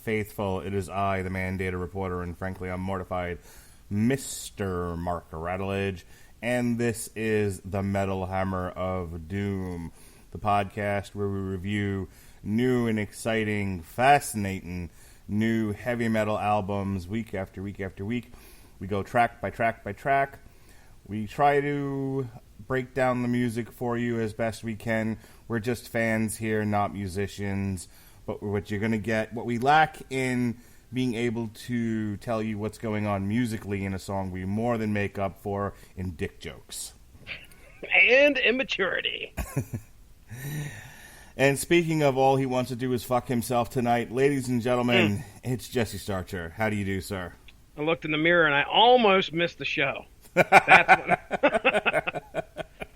faithful. It is I, the mandated reporter, and frankly, I'm mortified, Mr. Mark Radulich, and this is the Metal Hammer of Doom, the podcast where we review new and exciting, fascinating new heavy metal albums week after week after week. We go track by track by track. We try to break down the music for you as best we can. We're just fans here, not musicians. But what you're going to get, what we lack in being able to tell you what's going on musically in a song, we more than make up for in dick jokes. And immaturity. And speaking of all he wants to do is fuck himself tonight, ladies and gentlemen, it's Jesse Starcher. How do you do, sir? I looked in the mirror and I almost missed the show.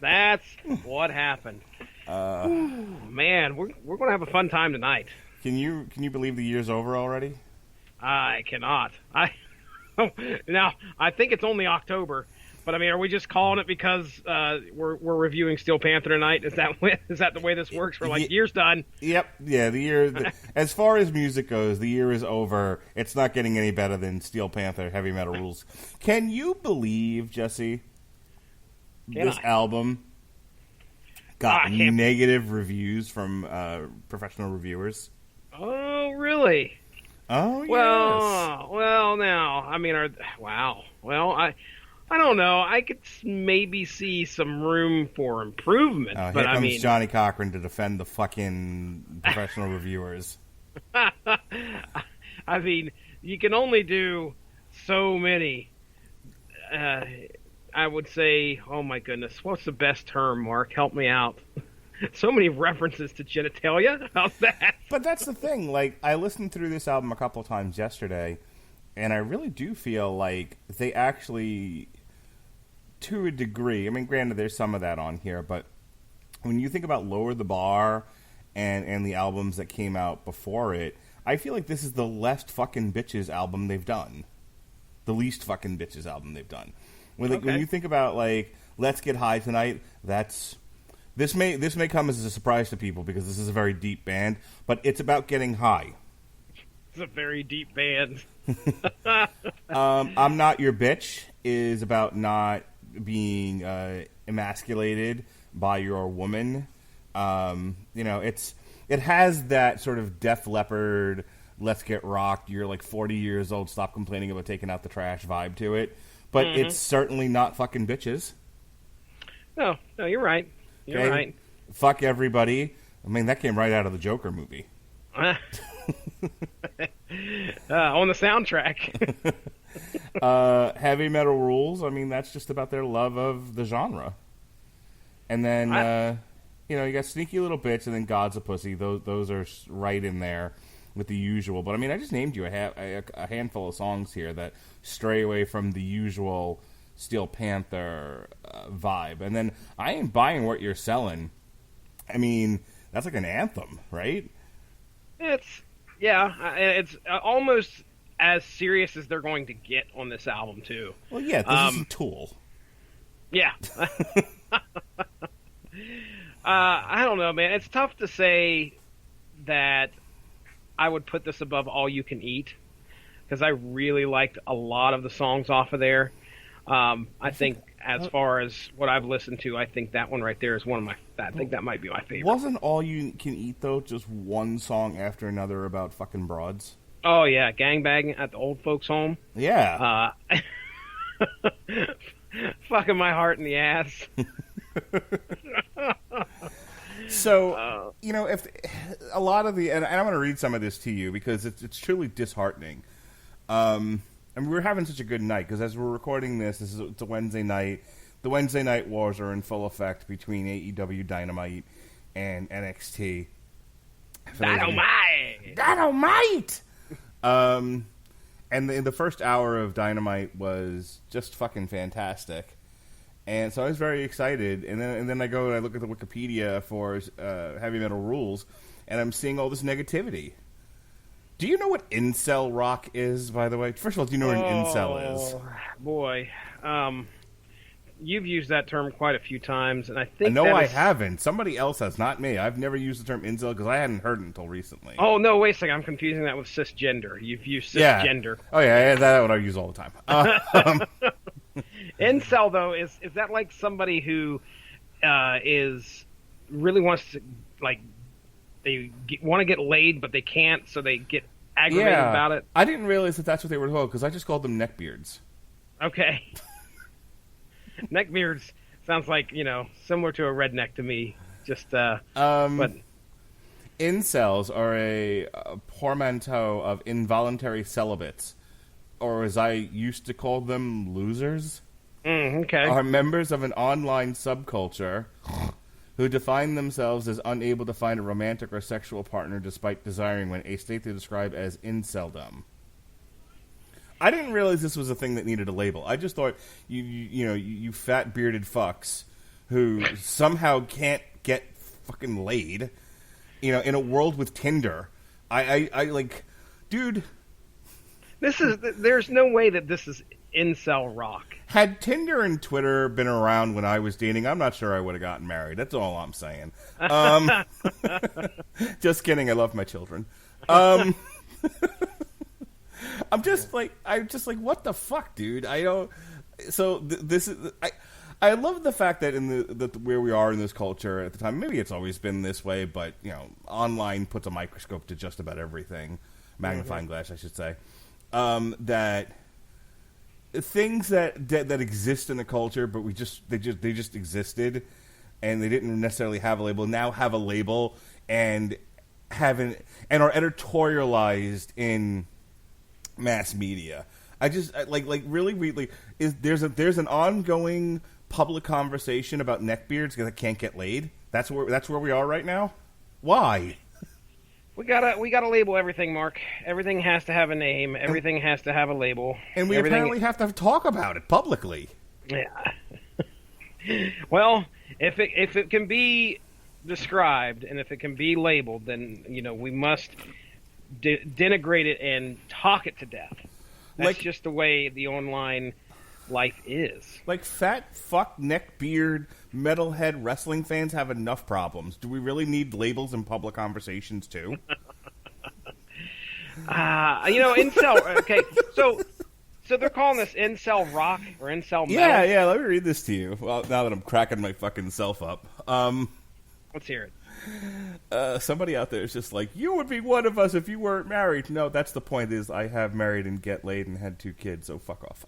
That's what happened. Man, we're going to have a fun time tonight. Can you believe the year's over already? I cannot. Now, I think it's only October, but I mean, are we just calling it because we're reviewing Steel Panther tonight? Is that the way this works? We're like, year's done. Yep. Yeah, the year. As far as music goes, the year is over. It's not getting any better than Steel Panther Heavy Metal Rules. Can you believe, Jesse, this album got negative reviews from professional reviewers? Oh, really? Oh, yes. Well, now, I mean, wow. Well, I don't know. I could maybe see some room for improvement. Here but comes Johnny Cochran to defend the fucking professional reviewers. I mean, you can only do so many. I would say, oh my goodness, what's the best term, Mark? Help me out. So many references to genitalia. How's that? But that's the thing. Like, I listened through this album a couple of times yesterday, and I really do feel like they actually, to a degree, I mean, granted, there's some of that on here, but when you think about Lower the Bar and the albums that came out before it, I feel like this is the least fucking bitches album they've done. The least fucking bitches album they've done. When you think about, like, Let's Get High Tonight, This may come as a surprise to people because this is a very deep band, but it's about getting high. It's a very deep band. I'm Not Your Bitch is about not being emasculated by your woman. It has that sort of Def Leppard, Let's Get Rocked, you're like 40 years old, stop complaining about taking out the trash vibe to it. But it's certainly not fucking bitches. No, you're right. You're right. Fuck everybody. I mean, that came right out of the Joker movie. On the soundtrack. Heavy Metal Rules, I mean, that's just about their love of the genre. And then, you got Sneaky Little Bitch and then God's a Pussy. Those are right in there with the usual. But, I mean, I just named you a handful of songs here that stray away from the usual Steel Panther vibe. And then I Ain't Buying What You're Selling. I mean, that's like an anthem, right? It's almost as serious as they're going to get on this album, too. Well, yeah, this isn't Tool. Yeah. I don't know, man. It's tough to say that I would put this above All You Can Eat, because I really liked a lot of the songs off of there. I think as far as what I've listened to, I think that one right there is I think that might be my favorite. Wasn't All You Can Eat, though, just one song after another about fucking broads? Oh, yeah. Gangbang at the old folks' home. Yeah. Fucking my heart in the ass. So, if a lot of and I'm going to read some of this to you because it's truly disheartening. And we're having such a good night because as we're recording this, it's a Wednesday night. The Wednesday night wars are in full effect between AEW Dynamite and NXT. Dynamite! And the first hour of Dynamite was just fucking fantastic. And so I was very excited. And then I go and I look at the Wikipedia for Heavy Metal Rules, and I'm seeing all this negativity. Do you know what incel rock is, by the way? First of all, do you know what an incel is? Boy. you've used that term quite a few times, and I I think know that I is... haven't. Somebody else has, not me. I've never used the term incel because I hadn't heard it until recently. Oh no, wait a second. I'm confusing that with cisgender. You've used Yeah. cisgender. Oh yeah, that's what I use all the time. Incel though is that like somebody who is really wants to, like, want to get laid but they can't, so they get aggravated about it? I didn't realize that that's what they were called because I just called them neckbeards. Okay. Neckbeards sounds like, similar to a redneck to me. Just but incels are a portmanteau of involuntary celibates, or as I used to call them, losers. Okay. Are members of an online subculture who define themselves as unable to find a romantic or sexual partner despite desiring one, a state they describe as inceldom. I didn't realize this was a thing that needed a label. I just thought you fat bearded fucks who somehow can't get fucking laid, in a world with Tinder. I like, dude. There's no way that this is incel rock. Had Tinder and Twitter been around when I was dating, I'm not sure I would have gotten married. That's all I'm saying. Just kidding. I love my children. I'm just like, what the fuck, dude? I don't. So this is. I love the fact that in the where we are in this culture at the time. Maybe it's always been this way, but online puts a microscope to just about everything, magnifying glass, I should say. That things that exist in the culture, but they just existed, and they didn't necessarily have a label. Now have a label and are editorialized in mass media. I just really there's an ongoing public conversation about neckbeards that can't get laid. That's where we are right now. Why? We gotta label everything, Mark. Everything has to have a name. Everything has to have a label. And we apparently have to talk about it publicly. Yeah. Well, if it can be described and if it can be labeled, then we must denigrate it and talk it to death. That's just the way the online life is. Like, fat fuck neckbeard metalhead wrestling fans have enough problems. Do we really need labels in public conversations too? Incel. Okay, so they're calling this incel rock or incel metal. Yeah. Let me read this to you. Well, now that I'm cracking my fucking self up. Let's hear it. Somebody out there is just like, you would be one of us if you weren't married. No, that's the point. Is I have married and get laid and had 2 kids, so fuck off.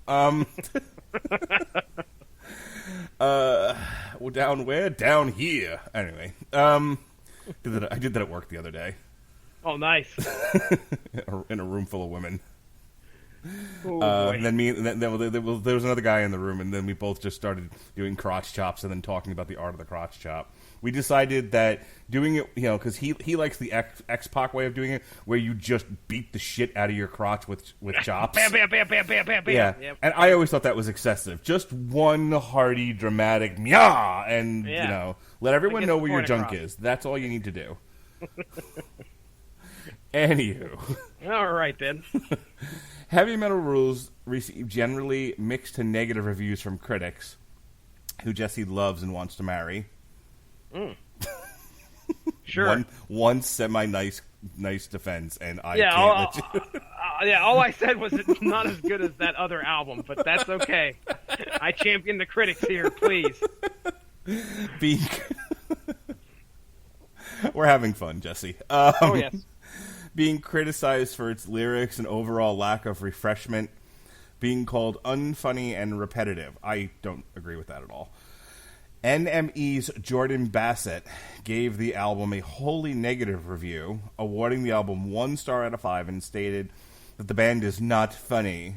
Well, down where? Down here. Anyway, I did that at work the other day. Oh, nice. In a room full of women. Oh, and then there was another guy in the room, and then we both just started doing crotch chops and then talking about the art of the crotch chop. We decided that doing it, because he likes the X-Pac way of doing it, where you just beat the shit out of your crotch with chops. Bam, bam, bam, bam, bam, bam, bam. Yeah, yep. And I always thought that was excessive. Just one hearty, dramatic meow, and let everyone know where your junk is. That's all you need to do. Anywho. All right, then. Heavy Metal Rules receive generally mixed to negative reviews from critics, who Jesse loves and wants to marry. Sure. One semi-nice defense, and I can't let you... all I said was it's not as good as that other album, but that's okay. I champion the critics here, please. We're having fun, Jesse. Oh, yes. Being criticized for its lyrics and overall lack of refreshment, being called unfunny and repetitive. I don't agree with that at all. NME's Jordan Bassett gave the album a wholly negative review, awarding the album 1 star out of 5, and stated that the band is not funny,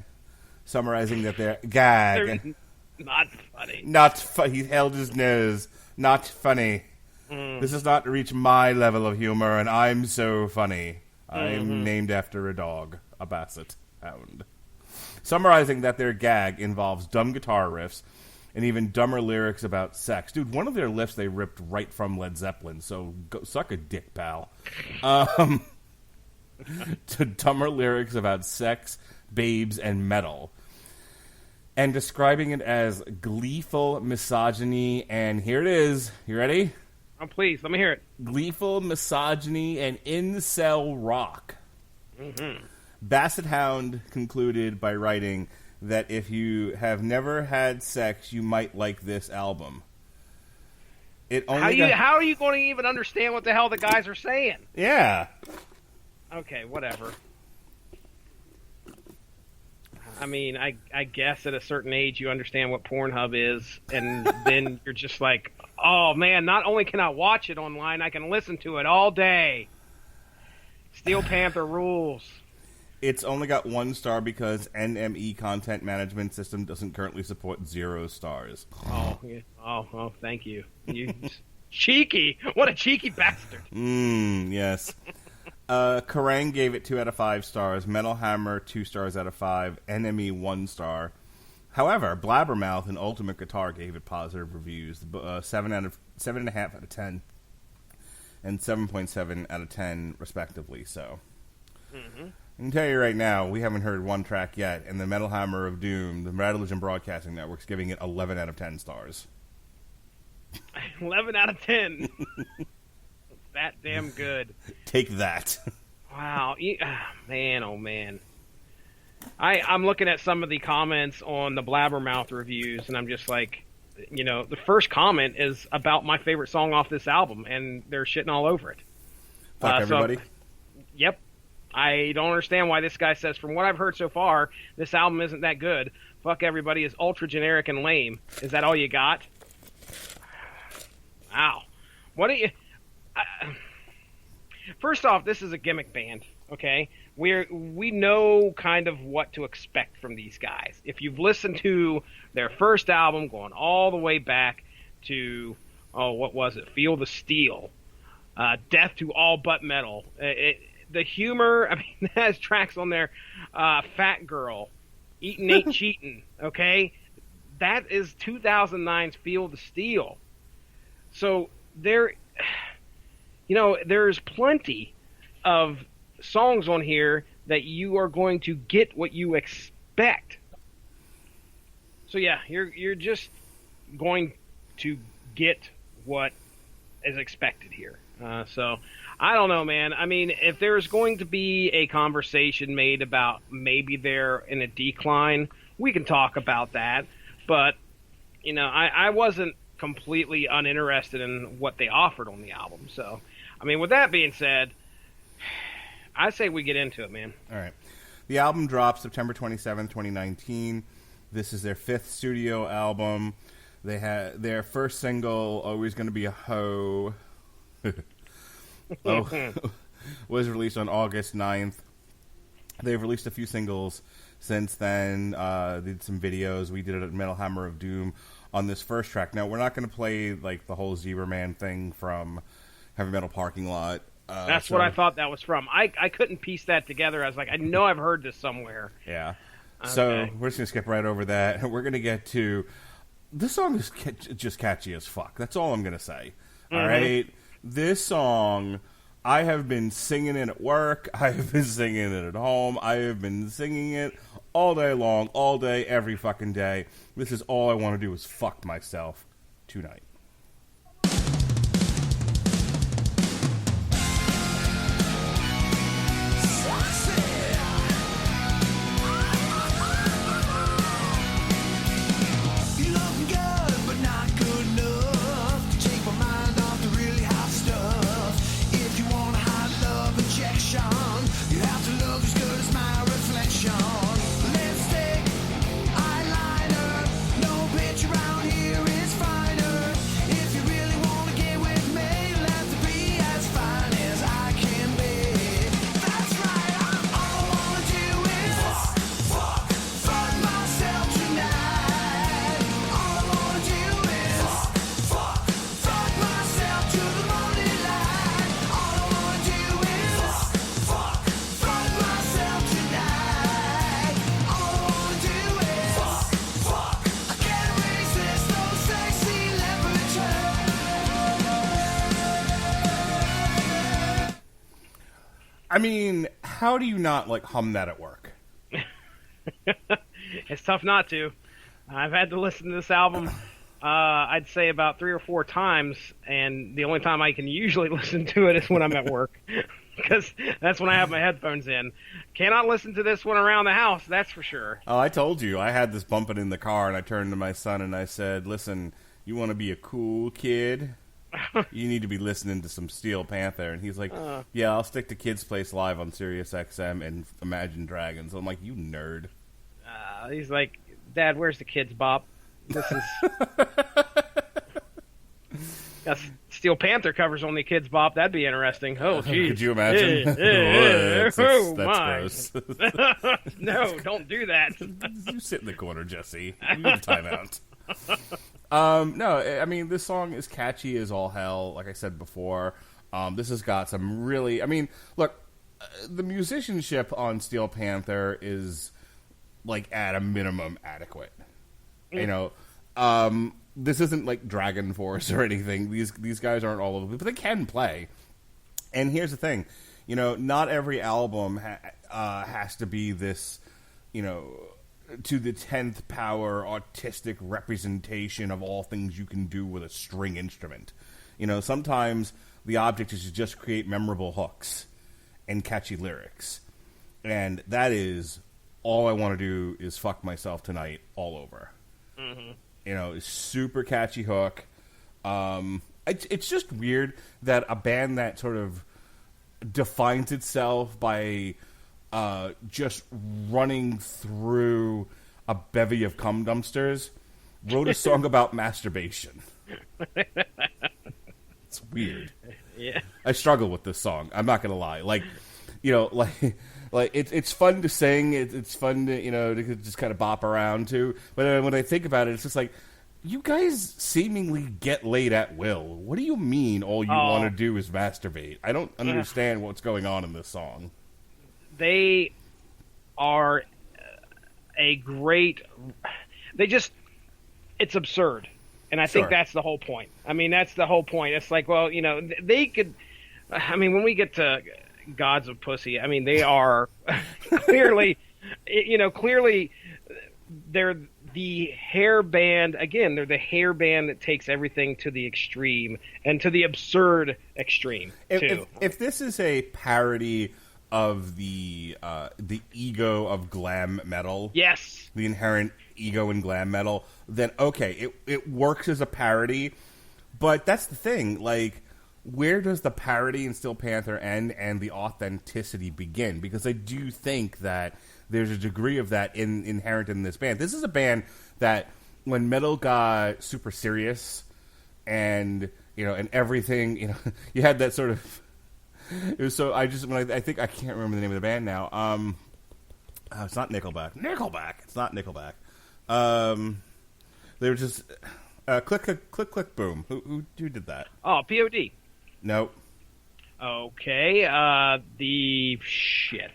summarizing that their gag... Not funny. He held his nose. Not funny. This does not reach my level of humor, and I'm so funny. I'm named after a dog, a basset hound. Summarizing that their gag involves dumb guitar riffs and even dumber lyrics about sex. Dude, one of their lifts they ripped right from Led Zeppelin, so go suck a dick, pal. To dumber lyrics about sex, babes, and metal. and describing it as gleeful misogyny, and here it is. You ready? Oh, please, let me hear it. Gleeful misogyny and incel rock. Mm-hmm. Basset Hound concluded by writing that if you have never had sex, you might like this album. How are you going to even understand what the hell the guys are saying? Yeah. Okay, whatever. I mean, I guess at a certain age you understand what Pornhub is, and then you're just like, oh man, not only can I watch it online, I can listen to it all day. Steel Panther rules. It's only got 1 star because NME Content Management System doesn't currently support 0 stars. Oh, yeah. Oh, thank you. You cheeky. What a cheeky bastard. Yes. Kerrang gave it 2 out of 5 stars. Metal Hammer 2 stars out of 5. NME 1 star. However, Blabbermouth and Ultimate Guitar gave it positive reviews. 7.5 out of 10, and 7.7 out of 10 respectively. So, I can tell you right now, we haven't heard one track yet, and the Metal Hammer of Doom, the Radulich and Broadcasting Network's giving it 11 out of 10 stars. 11 out of 10. That damn good. Take that. Wow. Man, oh man. I'm looking at some of the comments on the Blabbermouth reviews, and I'm just like, the first comment is about my favorite song off this album, and they're shitting all over it. Fuck everybody. Yep. I don't understand why this guy says, from what I've heard so far, this album isn't that good. Fuck everybody is ultra generic and lame. Is that all you got? Wow. What do you... First off, this is a gimmick band, okay? We know kind of what to expect from these guys. If you've listened to their first album, going all the way back to, what was it? Feel the Steel. Death to All But Metal. The humor, I mean, that has tracks on there. Fat Girl. Eatin' Ain't Cheatin', okay? That is 2009's Feel the Steel. So there's plenty of songs on here that you are going to get what you expect. So yeah, you're just going to get what is expected here. So I don't know, man. I mean, if there's going to be a conversation made about maybe they're in a decline, we can talk about that. But I wasn't completely uninterested in what they offered on the album. So, I mean, with that being said, I say we get into it, man. All right. The album dropped September 27, 2019. This is their 5th studio album. They had their first single, Always Gonna Be a Hoe, was released on August 9th. They've released a few singles since then. They did some videos. We did it at Metal Hammer of Doom on this first track. Now, we're not going to play like the whole Zebra Man thing from Heavy Metal Parking Lot. That's what I thought that was from. I couldn't piece that together. I was like, I know I've heard this somewhere. Yeah. Okay. So we're just going to skip right over that. We're going to get to... This song is just catchy as fuck. That's all I'm going to say. Mm-hmm. All right? This song, I have been singing it at work. I have been singing it at home. I have been singing it all day long, all day, every fucking day. This is all I want to do is fuck myself tonight. I mean, how do you not, hum that at work? It's tough not to. I've had to listen to this album, I'd say about 3 or 4 times, and the only time I can usually listen to it is when I'm at work, because that's when I have my headphones in. Cannot listen to this one around the house, that's for sure. Oh, I told you. I had this bumping in the car, and I turned to my son and I said, listen, you want to be a cool kid? You need to be listening to some Steel Panther. And he's like, yeah, I'll stick to Kids Place Live on Sirius XM and Imagine Dragons. I'm like, you nerd. He's like, Dad, where's the kids, Bop? This is... Steel Panther covers only Kids Bop. That'd be interesting. Oh, geez. Could you imagine? That's gross. No, don't do that. You sit in the corner, Jesse. You need a timeout. No, I mean, this song is catchy as all hell, like I said before. This has got some really... I mean, look, the musicianship on Steel Panther is, like, at a minimum adequate. You know, this isn't like Dragon Force or anything. These guys aren't all over, but they can play. And here's the thing, you know, not every album has to be this, you know, to the 10th power autistic representation of all things you can do with a string instrument. You know, sometimes the object is to just create memorable hooks and catchy lyrics. And that is all I want to do is fuck myself tonight all over. Mm-hmm. You know, super catchy hook. It's just weird that a band that sort of defines itself by just running through a bevy of cum dumpsters wrote a song about masturbation. It's weird. Yeah, I struggle with this song. I'm not gonna lie. Like, you know, like it's fun to sing. It's fun to, you know, to just kind of bop around to. But when I think about it, it's just like, you guys seemingly get laid at will. What do you mean all you want to do is masturbate? I don't understand what's going on in this song. They are a great... It's absurd. And I think that's the whole point. I mean, that's the whole point. It's like, well, you know, they could... I mean, when we get to Gods of Pussy, I mean, they are clearly, you know, they're the hair band, again, they're the hair band that takes everything to the extreme and to the absurd extreme, too. If this is a parody of the ego of glam metal, yes, the inherent ego in glam metal, then okay, it works as a parody, but that's the thing, like, where does the parody in Steel Panther end and the authenticity begin? Because I do think that there's a degree of that inherent in this band. This is a band that, when metal got super serious and, you know, and everything, you know, you had that sort of... It was so... I think... I can't remember the name of the band now. It's not Nickelback. It's not Nickelback. They were just... Click, Boom. Who did that? Oh, POD. Nope. Okay, the shit.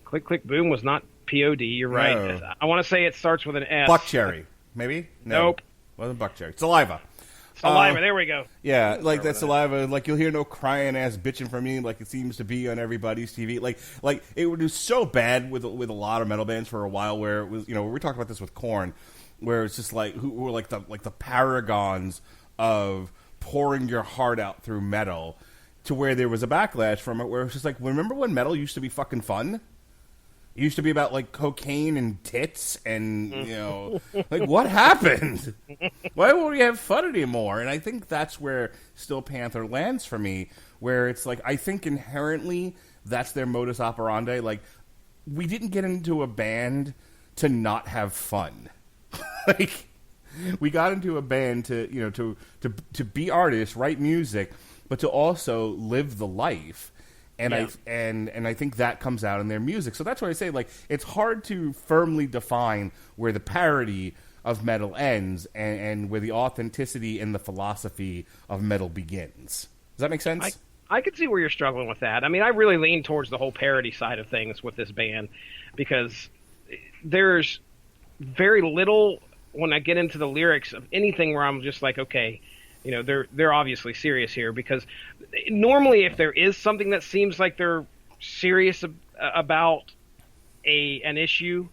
Click, Boom was not POD, you're right. No. I want to say it starts with an S. Buckcherry, maybe? No. Nope. Wasn't Buckcherry. Saliva. There we go. Yeah, like that Saliva, like you'll hear no crying ass bitching from me like it seems to be on everybody's TV. Like it was so bad with a lot of metal bands for a while where it was, you know, we talked about this with Korn, where it's just like who were like the paragons of pouring your heart out through metal, to where there was a backlash from it where it's just like, remember when metal used to be fucking fun? It used to be about like cocaine and tits and, you know, like what happened? Why won't we have fun anymore? And I think that's where Steel Panther lands for me, where it's like, I think inherently that's their modus operandi. Like, we didn't get into a band to not have fun. Like, we got into a band to, you know, to be artists, write music, but to also live the life. And yeah. I think that comes out in their music. So that's why I say, like, it's hard to firmly define where the parody of metal ends and where the authenticity and the philosophy of metal begins. Does that make sense? I could see where you're struggling with that. I mean, I really lean towards the whole parody side of things with this band, because there's very little when I get into the lyrics of anything where I'm just like, okay, you know, they're obviously serious here, because normally if there is something that seems like they're serious about an issue,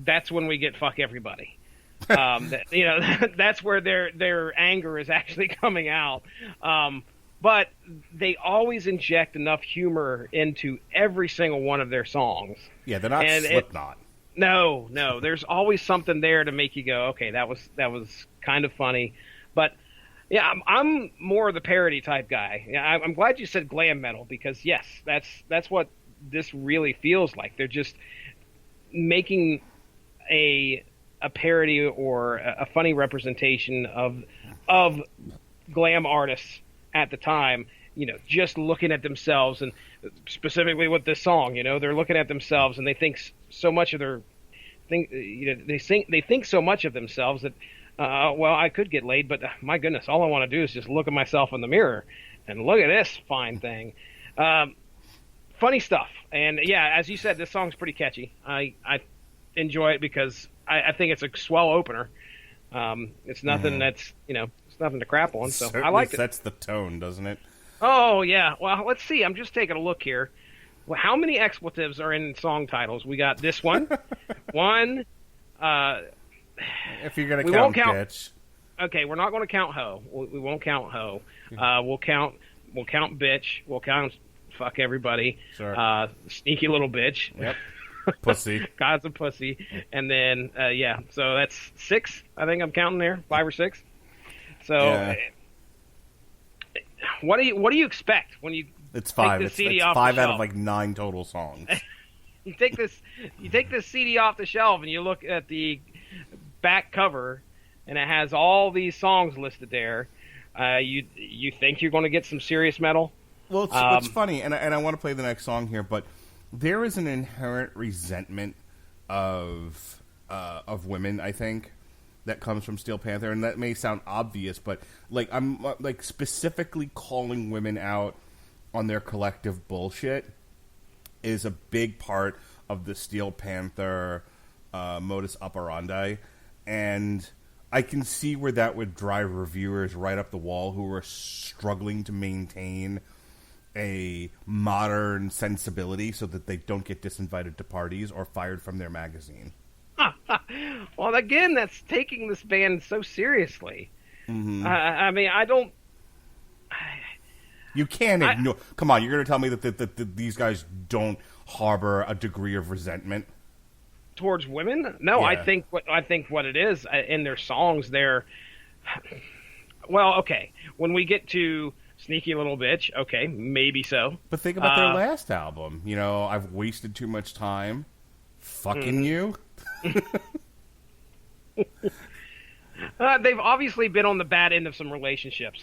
that's when we get fuck everybody. That's where their anger is actually coming out. But they always inject enough humor into every single one of their songs. Yeah, they're not Slipknot. No, there's always something there to make you go, okay, that was kind of funny. But yeah, I'm more of the parody type guy. Yeah, I'm glad you said glam metal, because yes, that's what this really feels like. They're just making a parody or a funny representation of glam artists at the time. Just looking at themselves, and specifically with this song, they're looking at themselves and they think so much of they think so much of themselves that well, I could get laid, but my goodness, all I want to do is just look at myself in the mirror and look at this fine thing. Funny stuff. And yeah, as you said, this song's pretty catchy. I enjoy it because I think it's a swell opener. It's nothing that's, it's nothing to crap on. So Certainly I like it. Sets the tone, doesn't it? Oh yeah. Well, let's see. I'm just taking a look here. Well, how many expletives are in song titles? We got this one, one. If you're gonna count bitch. Okay, we're not going to count hoe. We won't count hoe. We'll count bitch. We'll count fuck everybody. Sure. Sneaky little bitch. Yep. Pussy. God's a pussy. And then yeah, so that's 6. I think I'm counting there, 5 or 6. So yeah. What do you expect when you It's 5. take the CD it's off 5 the out shelf? of like 9 total songs. You take this CD off the shelf and you look at the back cover, and it has all these songs listed there. You think you're going to get some serious metal? Well, it's funny, and I want to play the next song here, but there is an inherent resentment of women, I think, that comes from Steel Panther, and that may sound obvious, but like I'm like specifically calling women out on their collective bullshit is a big part of the Steel Panther modus operandi, and I can see where that would drive reviewers right up the wall who are struggling to maintain a modern sensibility so that they don't get disinvited to parties or fired from their magazine. Well, again, that's taking this band so seriously. Mm-hmm. I mean, I don't... You can't ignore... Come on, you're going to tell me that these guys don't harbor a degree of resentment? Towards women? No, yeah. I think what it is in their songs, they're... Well, okay, when we get to Sneaky Little Bitch, okay, maybe so. But think about their last album. I've wasted too much time fucking you. They've obviously been on the bad end of some relationships.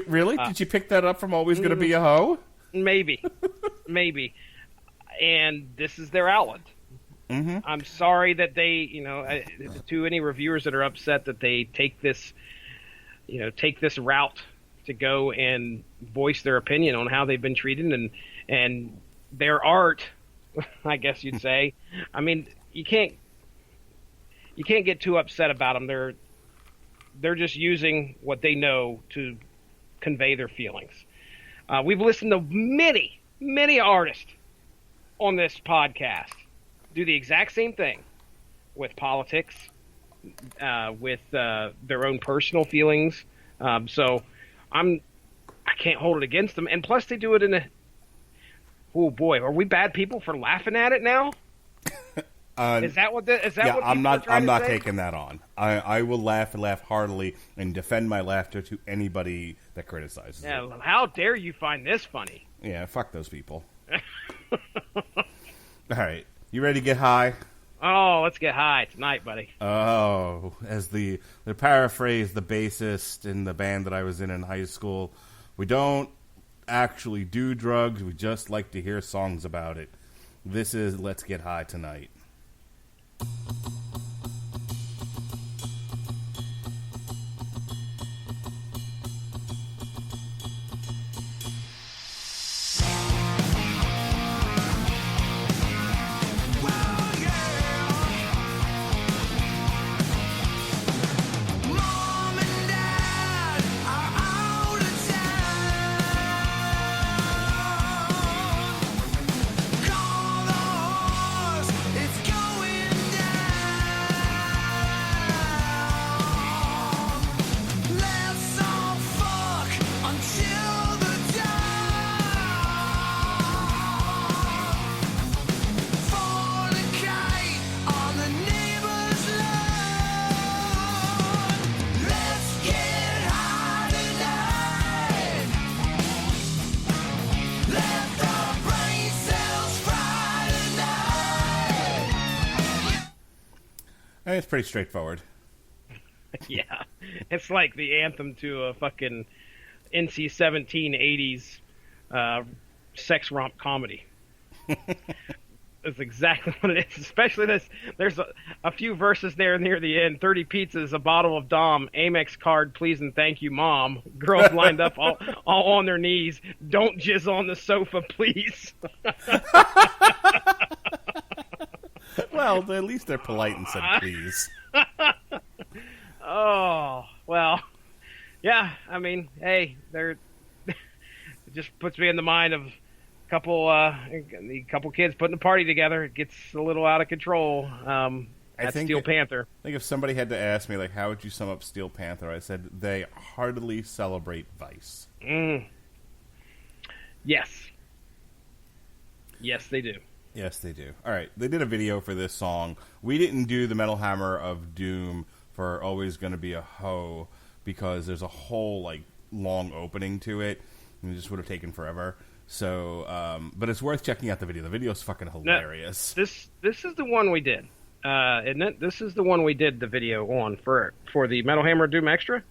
Really? Did you pick that up from Always Gonna Be a Hoe? Maybe. And this is their outlet. Mm-hmm. I'm sorry that they, to any reviewers that are upset that they take this route to go and voice their opinion on how they've been treated and their art, I guess you'd say. I mean, you can't get too upset about them. They're just using what they know to convey their feelings. We've listened to many artists on this podcast do the exact same thing with politics, with their own personal feelings. So I can't hold it against them. And plus, they do it in a... Oh boy, are we bad people for laughing at it now? Is that what? What I'm not say? taking that on. I will laugh and laugh heartily and defend my laughter to anybody that criticizes it. How dare you find this funny? Yeah, fuck those people. All right, you ready to get high? Oh, let's get high tonight, buddy. Oh, as the paraphrase the bassist in the band that I was in high school, we don't actually do drugs. We just like to hear songs about it. This is Let's Get High Tonight. It's I mean, it's pretty straightforward. Yeah, it's like the anthem to a fucking NC-17 '80s sex romp comedy. That's exactly what it is. Especially this. There's a few verses there near the end. 30 pizzas, a bottle of Dom, Amex card, please and thank you, Mom. Girls lined up all on their knees. Don't jizz on the sofa, please. Well, at least they're polite and said please. Oh, well, yeah. I mean, hey, it just puts me in the mind of a couple kids putting a party together. It gets a little out of control. At Steel Panther. I think if somebody had to ask me, like, how would you sum up Steel Panther, I said they heartily celebrate vice. Yes. Yes, they do. Yes, they do. All right, they did a video for this song. We didn't do the Metal Hammer of Doom for Always Gonna Be a Hoe because there's a whole, like, long opening to it, and it just would have taken forever. So, but it's worth checking out the video. The video's fucking hilarious. Now, this is the one we did, isn't it? This is the one we did the video on for the Metal Hammer of Doom Extra?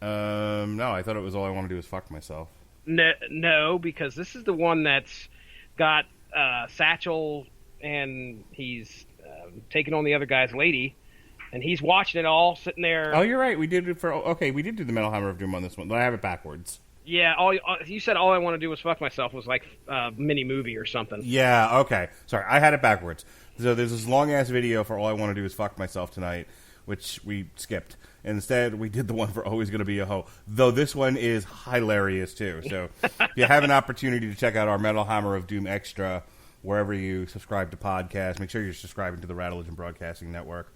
No, I thought it was All I Want to Do Is Fuck Myself. No, because this is the one that's got Satchel, and he's taking on the other guy's lady, and he's watching it all, sitting there. Oh, you're right. We did do the Metal Hammer of Doom on this one, but I have it backwards. Yeah, you said All I Want to Do Was Fuck Myself was like a mini movie or something. Yeah, okay. Sorry, I had it backwards. So there's this long-ass video for All I Want to Do Is Fuck Myself Tonight, which we skipped. Instead, we did the one for Always Gonna Be a Hoe, though this one is hilarious, too. So if you have an opportunity to check out our Metal Hammer of Doom Extra, wherever you subscribe to podcasts, make sure you're subscribing to the Radulich and Broadcasting Network.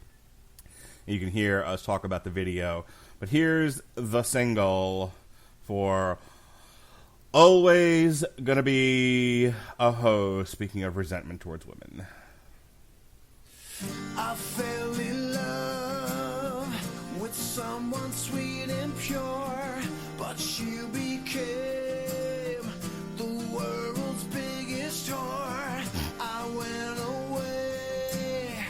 You can hear us talk about the video. But here's the single for Always Gonna Be a Hoe, speaking of resentment towards women. I fell in love with someone sweet and pure, but you became the world's biggest whore. I went away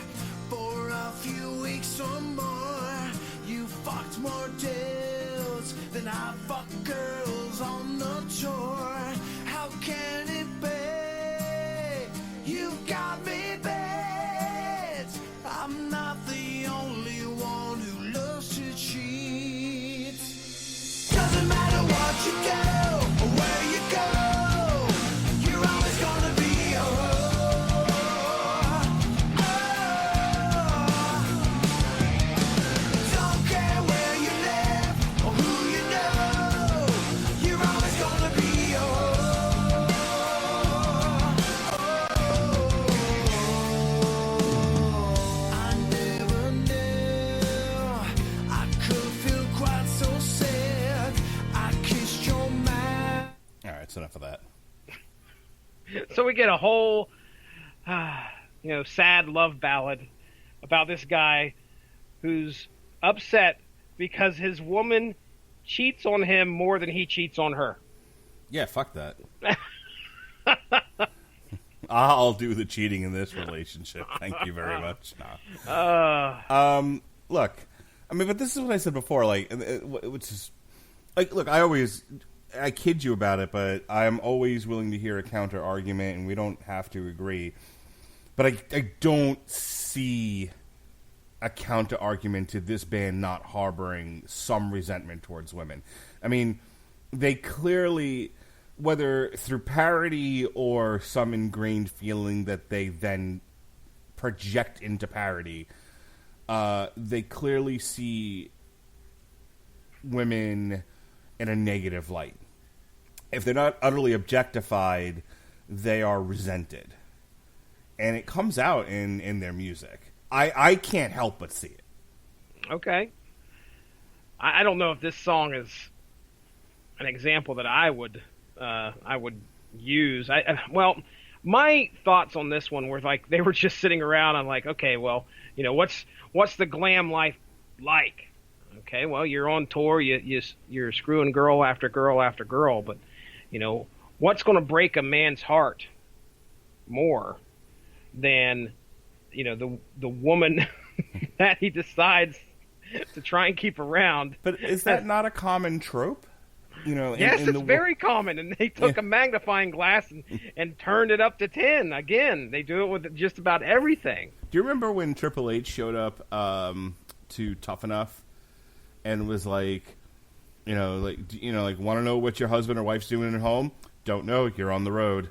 for a few weeks or more. You fucked more deals than I fucked girls on the tour. How can it be? You got me bad. I'm not the only one who loves to cheat. Doesn't matter what you do or where you go, you're always gonna be a hoe. Don't care where you live or who you know, you're always gonna be a hoe. I never knew I could feel quite so sad. I kissed your mouth. All right, that's enough of that. So we get a whole, sad love ballad about this guy who's upset because his woman cheats on him more than he cheats on her. Yeah, fuck that. I'll do the cheating in this relationship. Thank you very much. Nah. Look, I mean, but this is what I said before. Like, which is, like, look, I kid you about it, but I'm always willing to hear a counter argument, and we don't have to agree. But I don't see a counter argument to this band not harboring some resentment towards women. I mean, they clearly, whether through parody or some ingrained feeling that they then project into parody, they clearly see women in a negative light. If they're not utterly objectified, they are resented. And it comes out in their music. I can't help but see it. Okay. I don't know if this song is an example that I would use. Well, my thoughts on this one were like they were just sitting around. I'm like, okay, well, what's the glam life like? Okay, well, you're on tour, you're screwing girl after girl after girl, but what's going to break a man's heart more than the woman that he decides to try and keep around. But is that not a common trope? Yes, it's very common, and they took a magnifying glass and turned it up to 10. Again, they do it with just about everything. Do you remember when Triple H showed up to Tough Enough and was like, want to know what your husband or wife's doing at home? Don't know. You're on the road.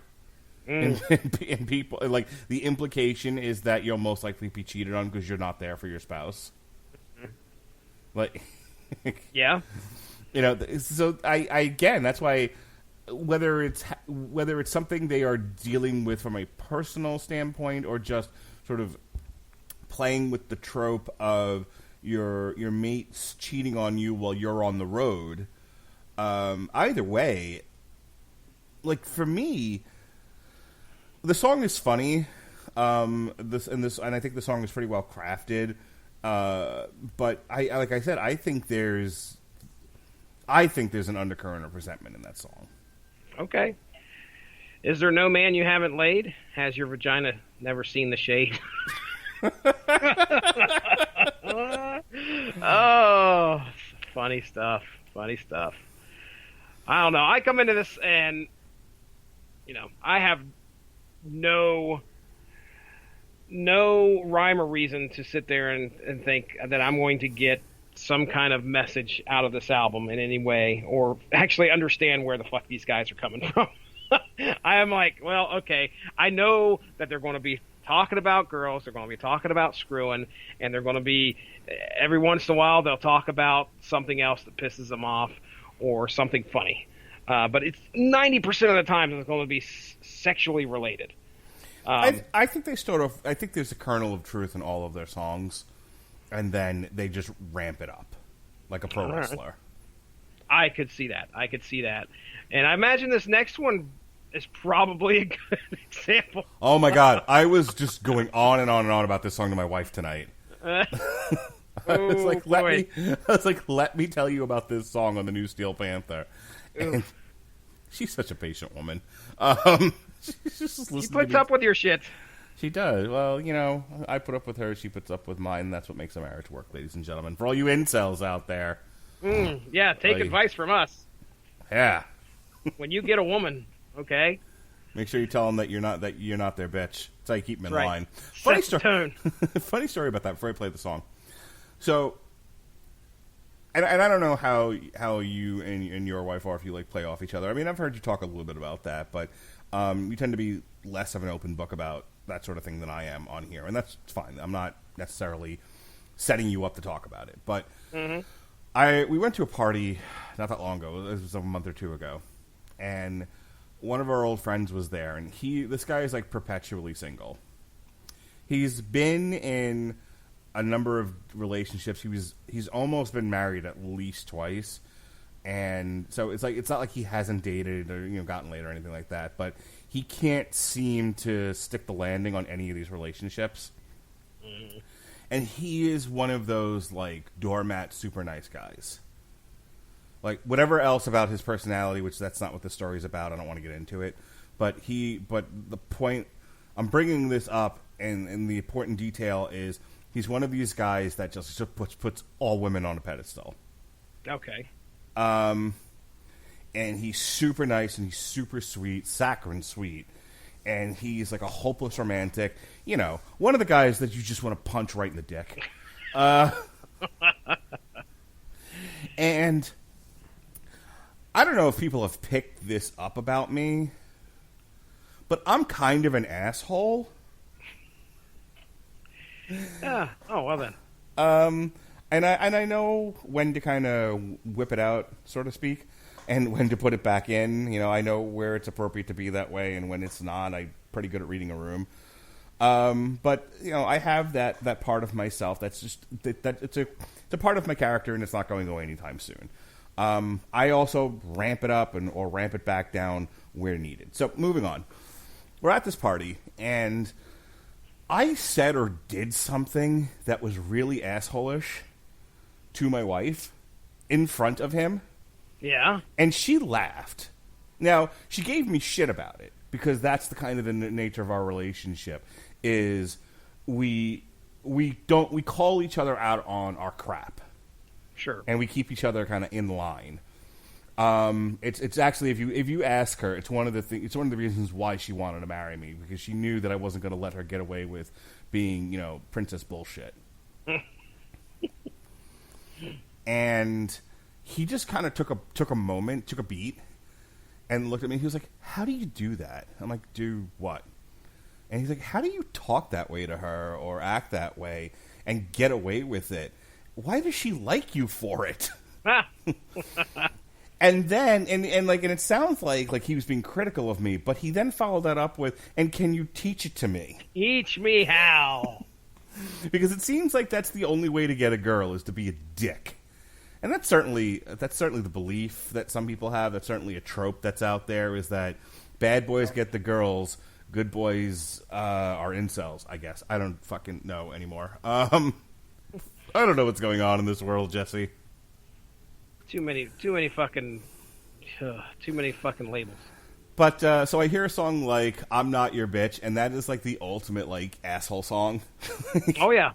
And people, like, the implication is that you'll most likely be cheated on because you're not there for your spouse. Like, yeah. So I again, that's why whether it's something they are dealing with from a personal standpoint or just sort of playing with the trope of your mates cheating on you while you're on the road, either way, like, for me, the song is funny. And I think the song is pretty well crafted. But like I said, I think there's an undercurrent of resentment in that song. Okay. Is there no man you haven't laid? Has your vagina never seen the shade? Oh, funny stuff. Funny stuff. I don't know. I come into this and, I have no rhyme or reason to sit there and think that I'm going to get some kind of message out of this album in any way, or actually understand where the fuck these guys are coming from. I am like, well, okay, I know that they're going to be talking about girls, they're going to be talking about screwing, and they're going to be, every once in a while, they'll talk about something else that pisses them off, or something funny. But it's 90% of the time it's going to be sexually related. I think they start off, I think there's a kernel of truth in all of their songs, and then they just ramp it up like a pro wrestler. I could see that. And I imagine this next one is probably a good example. Oh my God. I was just going on and on and on about this song to my wife tonight. I was like, let me tell you about this song on the new Steel Panther. And she's such a patient woman. She puts up with your shit. She does. Well, I put up with her. She puts up with mine. That's what makes a marriage work, ladies and gentlemen. For all you incels out there. Yeah, take advice from us. Yeah. When you get a woman, okay? Make sure you tell them that you're not their bitch. That's how you keep them in line. Funny story. Funny story about that before I play the song. So, and I don't know how you and your wife are, if you like play off each other. I mean, I've heard you talk a little bit about that, but you tend to be less of an open book about that sort of thing than I am on here, and that's fine. I'm not necessarily setting you up to talk about it, but we went to a party not that long ago. It was a month or two ago, and one of our old friends was there, and this guy is like perpetually single. He's been in a number of relationships. He's almost been married at least twice. And so it's not like he hasn't dated or gotten laid or anything like that, but he can't seem to stick the landing on any of these relationships. And he is one of those like doormat super nice guys. Like, whatever else about his personality, which that's not what the story's about, I don't want to get into it. But the point I'm bringing this up, and the important detail is he's one of these guys that just puts all women on a pedestal. Okay. And he's super nice and he's super sweet, saccharine sweet, and he's like a hopeless romantic. One of the guys that you just want to punch right in the dick. And I don't know if people have picked this up about me, but I'm kind of an asshole. Oh, well then. And I know when to kind of whip it out, so to speak, and when to put it back in. I know where it's appropriate to be that way, and when it's not. I'm pretty good at reading a room. But I have that part of myself that's just that it's a part of my character, and it's not going away anytime soon. I also ramp it up or ramp it back down where needed. So moving on, we're at this party, and I said or did something that was really asshole-ish to my wife in front of him. Yeah. And she laughed. Now, she gave me shit about it because that's the kind of the nature of our relationship is we we call each other out on our crap. Sure. And we keep each other kind of in line. It's actually, if you ask her, it's one of the reasons why she wanted to marry me, because she knew that I wasn't going to let her get away with being, princess bullshit. And he just kind of took a beat, and looked at me. He was like, "How do you do that?" I'm like, "Do what?" And he's like, "How do you talk that way to her or act that way and get away with it? Why does she like you for it?" And then, and it sounds like he was being critical of me, but he then followed that up with, "And can you teach it to me?" Teach me how. Because it seems like that's the only way to get a girl, is to be a dick. And that's certainly the belief that some people have. That's certainly a trope that's out there, is that bad boys get the girls, good boys are incels, I guess. I don't fucking know anymore. I don't know what's going on in this world, Jesse. Too many fucking labels. But, so I hear a song like "I'm Not Your Bitch," and that is like the ultimate, like, asshole song. Oh, yeah.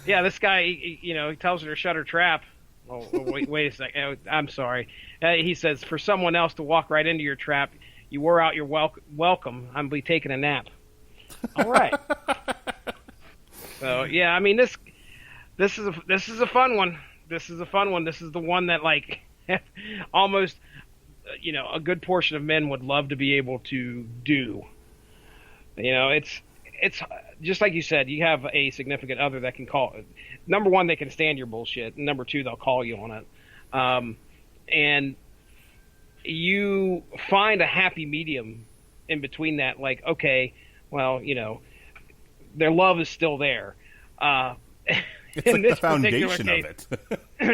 Yeah, this guy, he tells her to shut her trap. Oh, wait a second. I'm sorry. He says, "For someone else to walk right into your trap, you wore out your welcome. I'm be taking a nap." All right. So, yeah, I mean, this is a fun one. This is a fun one. This is the one that, like, almost, a good portion of men would love to be able to do. It's just like you said, you have a significant other that can call. Number one, they can stand your bullshit. And number two, they'll call you on it. And you find a happy medium in between that. Like, okay, well, their love is still there. It's like the foundation of it.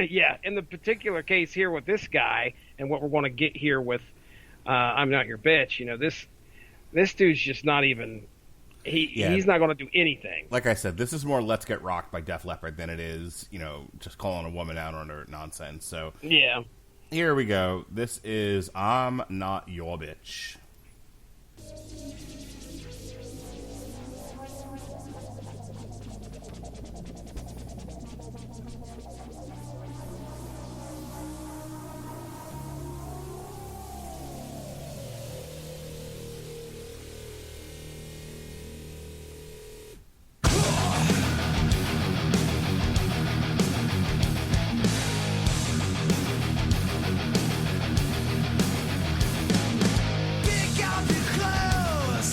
Yeah, in the particular case here with this guy, and what we're going to get here with "I'm Not Your Bitch," this dude's just not even. He's not going to do anything. Like I said, this is more "Let's Get Rocked" by Def Leppard than it is, just calling a woman out on her nonsense. So yeah, here we go. This is "I'm Not Your Bitch." Pick up your clothes,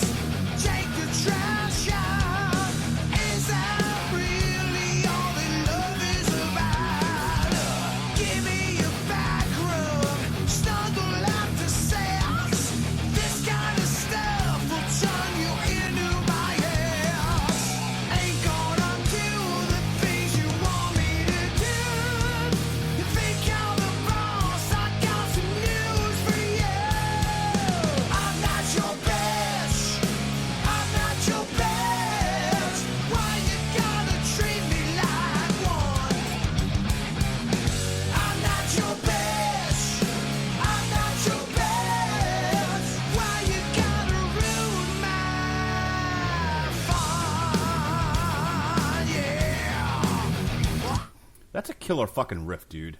take the trash out. Is that really all that love is about? Give me your back room, snuggle after sex. This kind of stuff will turn you into my ex. Ain't gonna do the things you want me to do. You think I'm the boss? I got some news for you. I'm not your bitch. I'm not your bitch. Why you gotta treat me like one? I'm not your bitch. I'm not your bitch. Why you gotta ruin my fun? Yeah. That's a killer fucking riff, dude.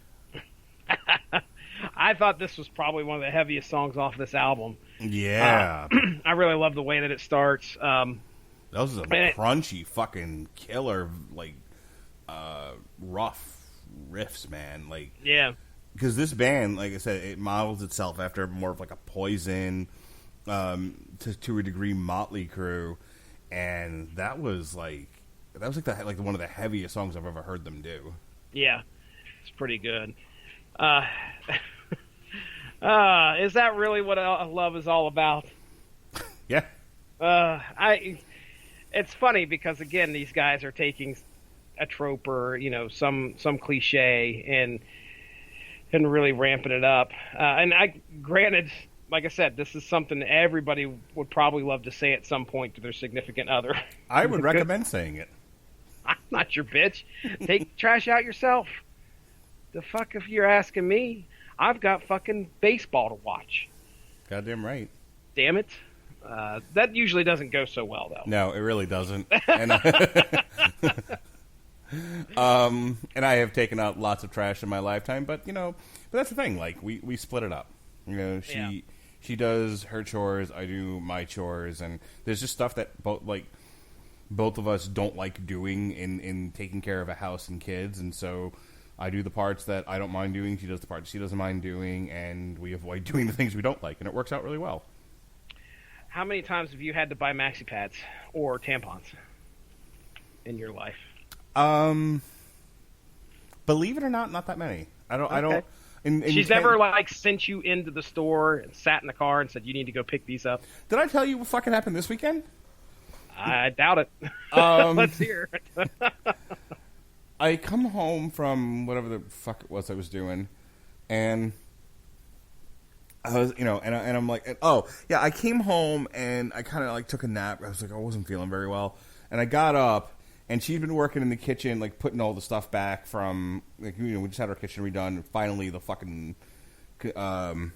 I thought this was probably one of the heaviest songs off this album. Yeah. I really love the way that it starts. Those are crunchy fucking killer, like, rough riffs, man. Like, Yeah. because this band, like I said, it models itself after more of like a Poison, to a degree, Motley Crue, and that was like one of the heaviest songs I've ever heard them do. Yeah. It's pretty good. Is that really what love is all about? Yeah. It's funny because, again, these guys are taking a trope or, some cliche and really ramping it up. Granted, like I said, this is something that everybody would probably love to say at some point to their significant other. I would recommend saying it. I'm not your bitch. Take trash out yourself. The fuck if you're asking me? I've got fucking baseball to watch. Goddamn right. Damn it. That usually doesn't go so well, though. No, it really doesn't. And, and I have taken out lots of trash in my lifetime, but but that's the thing. Like we split it up. She does her chores, I do my chores, and there's just stuff that both of us don't like doing in taking care of a house and kids, and so I do the parts that I don't mind doing, she does the parts she doesn't mind doing, and we avoid doing the things we don't like, and it works out really well. How many times have you had to buy maxi pads or tampons in your life? Believe it or not that many. I don't. She's never sent you into the store and sat in the car and said you need to go pick these up. Did I tell you what fucking happened this weekend? I doubt it. Let's hear it. I come home from whatever the fuck it was I was doing, and I was, and I'm like, oh yeah, I came home and I kind of took a nap. I was like, I wasn't feeling very well, and I got up. And she'd been working in the kitchen, putting all the stuff back from, we just had our kitchen redone. And finally, the fucking, the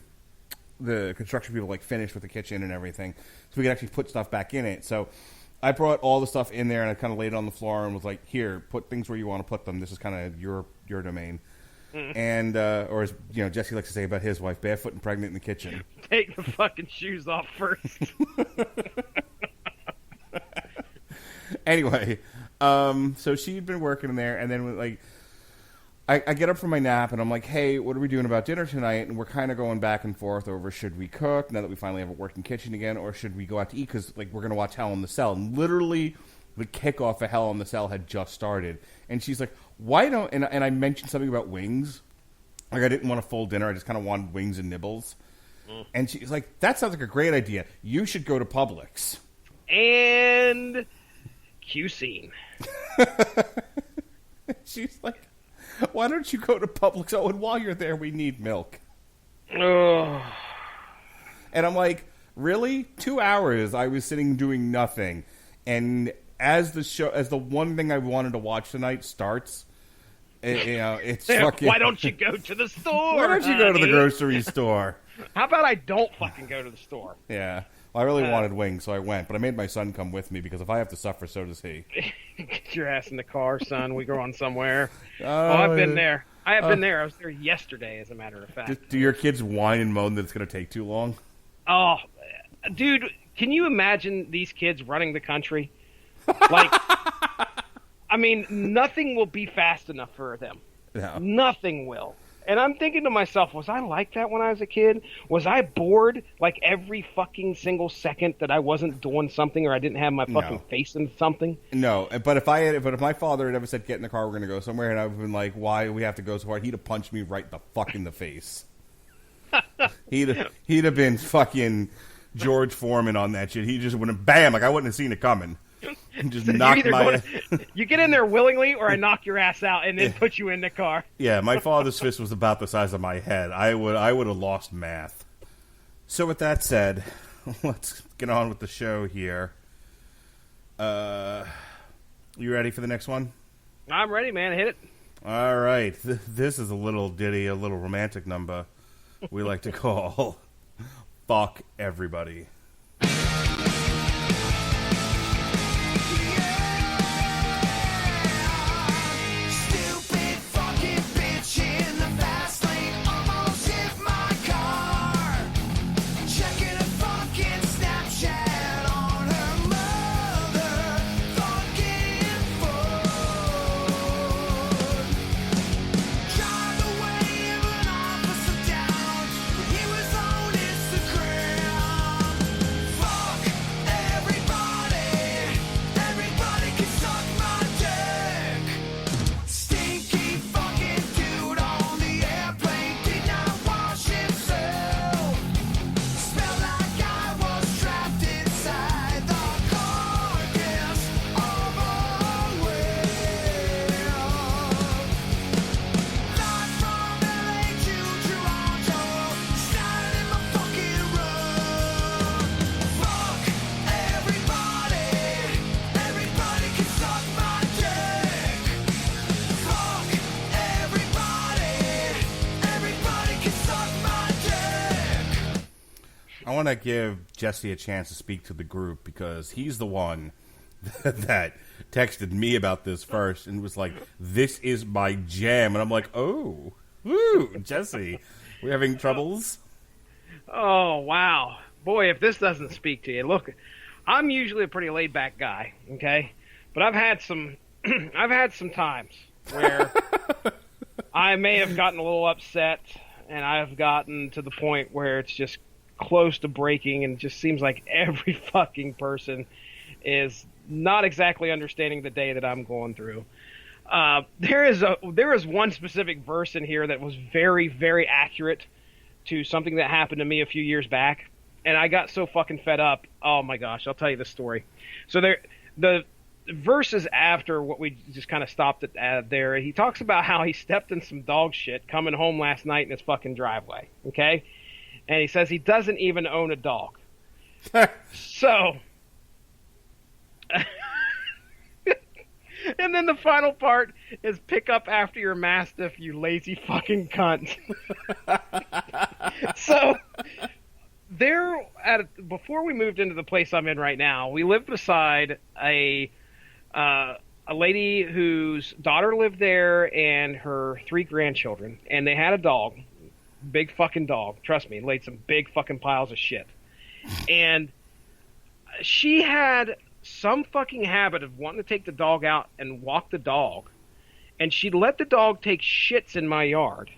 construction people, finished with the kitchen and everything. So we could actually put stuff back in it. So I brought all the stuff in there and I kind of laid it on the floor and was like, here, put things where you want to put them. This is kind of your domain. And, or as, Jesse likes to say about his wife, barefoot and pregnant in the kitchen. Take the fucking shoes off first. Anyway, so she'd been working in there, and then I get up from my nap, and I'm like, hey, what are we doing about dinner tonight? And we're kind of going back and forth over should we cook now that we finally have a working kitchen again, or should we go out to eat because we're going to watch Hell in the Cell. And literally, the kickoff of Hell in the Cell had just started, and she's like, why don't? And I mentioned something about wings, I didn't want a full dinner, I just kind of wanted wings and nibbles. And she's like, that sounds like a great idea. You should go to Publix. And cue scene. She's like, why don't you go to Publix? Oh, and while you're there, we need milk. Oh. And I'm like, really? 2 hours I was sitting doing nothing. And as the one thing I wanted to watch tonight starts, it's fucking... Why don't you go to the store? Why don't you go to the grocery store? How about I don't fucking go to the store? Yeah. Well, I really wanted wings, so I went. But I made my son come with me because if I have to suffer, so does he. Get your ass in the car, son. We're going somewhere. I've been there. I have been there. I was there yesterday, as a matter of fact. Do your kids whine and moan that it's going to take too long? Oh, dude, can you imagine these kids running the country? Nothing will be fast enough for them. No. Nothing will. And I'm thinking to myself, was I like that when I was a kid? Was I bored every fucking single second that I wasn't doing something or I didn't have my fucking face in something? No, but if my father had ever said, get in the car, we're going to go somewhere, and I've been like, why do we have to go so hard? He'd have punched me right the fuck in the face. He'd have been fucking George Foreman on that shit. He just would have, bam, I wouldn't have seen it coming. Just knocked you get in there willingly, or I knock your ass out and then put you in the car. Yeah, my father's fist was about the size of my head. I would have lost math. So with that said, let's get on with the show here. You ready for the next one? I'm ready, man. Hit it. All right. This is a little ditty, a little romantic number we like to call Fuck Everybody. want to give Jesse a chance to speak to the group because he's the one that texted me about this first and was like, "This is my jam," and I'm like, "Oh, woo, Jesse, we're having troubles." Oh wow, boy! If this doesn't speak to you, look, I'm usually a pretty laid back guy, okay, but I've had some times where I may have gotten a little upset, and I've gotten to the point where it's just close to breaking, and it just seems like every fucking person is not exactly understanding the day that I'm going through. There is one specific verse in here that was very, very accurate to something that happened to me a few years back, and I got so fucking fed up. Oh my gosh, I'll tell you the story. So the verses after what we just kind of stopped at there, he talks about how he stepped in some dog shit coming home last night in his fucking driveway, okay? And he says he doesn't even own a dog. So, and then the final part is pick up after your mastiff, you lazy fucking cunt. So, before we moved into the place I'm in right now, we lived beside a lady whose daughter lived there and her 3 grandchildren, and they had a dog, big fucking dog. Trust me, laid some big fucking piles of shit. And she had some fucking habit of wanting to take the dog out and walk the dog, and she'd let the dog take shits in my yard,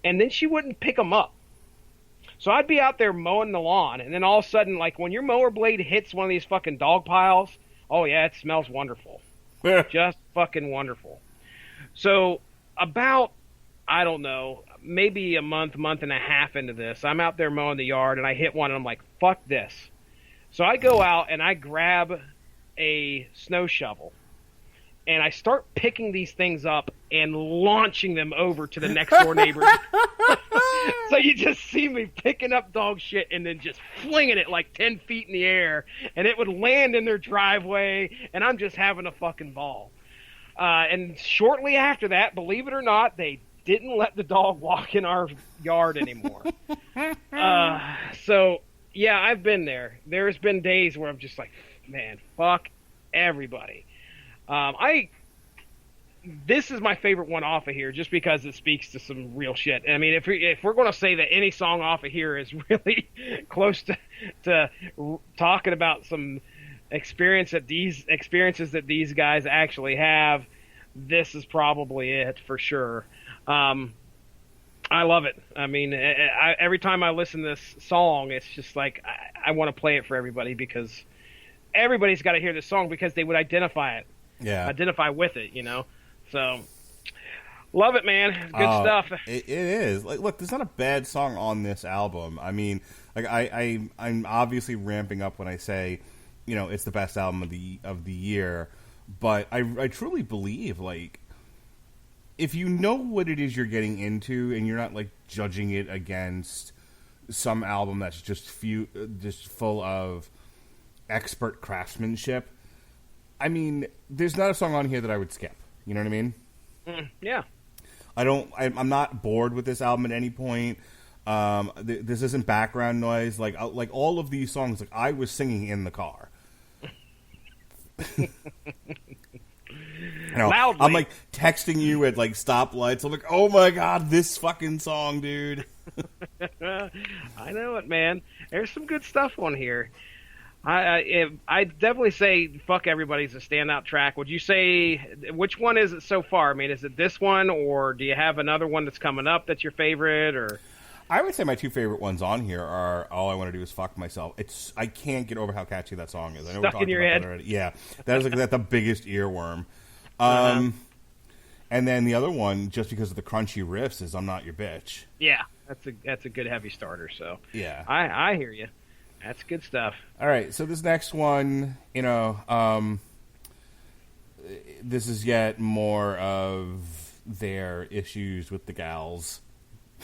and then she wouldn't pick them up. So I'd be out there mowing the lawn, and then all of a sudden, like when your mower blade hits one of these fucking dog piles, oh yeah, it smells wonderful. Just fucking wonderful. So about, I don't know, maybe a month and a half into this, I'm out there mowing the yard and I hit one and I'm like, fuck this. So I go out and I grab a snow shovel and I start picking these things up and launching them over to the next door neighbor. So you just see me picking up dog shit and then just flinging it like 10 feet in the air, and it would land in their driveway, and I'm just having a fucking ball. And shortly after that, believe it or not, they didn't let the dog walk in our yard anymore. So, yeah, I've been there. There's been days where I'm just like, man, fuck everybody. This is my favorite one off of here just because it speaks to some real shit. I mean, if we're going to say that any song off of here is really close to talking about some experiences that these guys actually have, this is probably it for sure. I love it. I mean, every time I listen to this song, it's just like I want to play it for everybody because everybody's got to hear this song because they would identify with it, you know. So, love it, man. Good stuff. It is. Like, look, there's not a bad song on this album. I mean, like I'm obviously ramping up when I say, you know, it's the best album of the year. But I truly believe, like, if you know what it is you're getting into and you're not like judging it against some album that's just full of expert craftsmanship, I mean, there's not a song on here that I would skip. You know what I mean? Yeah. I'm not bored with this album at any point. This isn't background noise. Like all of these songs, like I was singing in the car. Loudly. I'm like texting you at like stoplights. I'm like, oh my god, this fucking song, dude. I know it, man. There's some good stuff on here. I definitely say Fuck Everybody's a standout track. Would you say, which one is it so far? I mean, is it this one, or do you have another one that's coming up that's your favorite? Or I would say my 2 favorite ones on here are All I Want to Do Is Fuck Myself. I can't get over how catchy that song is. I know Stuck in your head. That already. Yeah, that is like that's the biggest earworm. And then the other one, just because of the crunchy riffs, is I'm Not Your Bitch. Yeah, that's a good heavy starter. So yeah, I hear you. That's good stuff. All right, so this next one, you know, this is yet more of their issues with the gals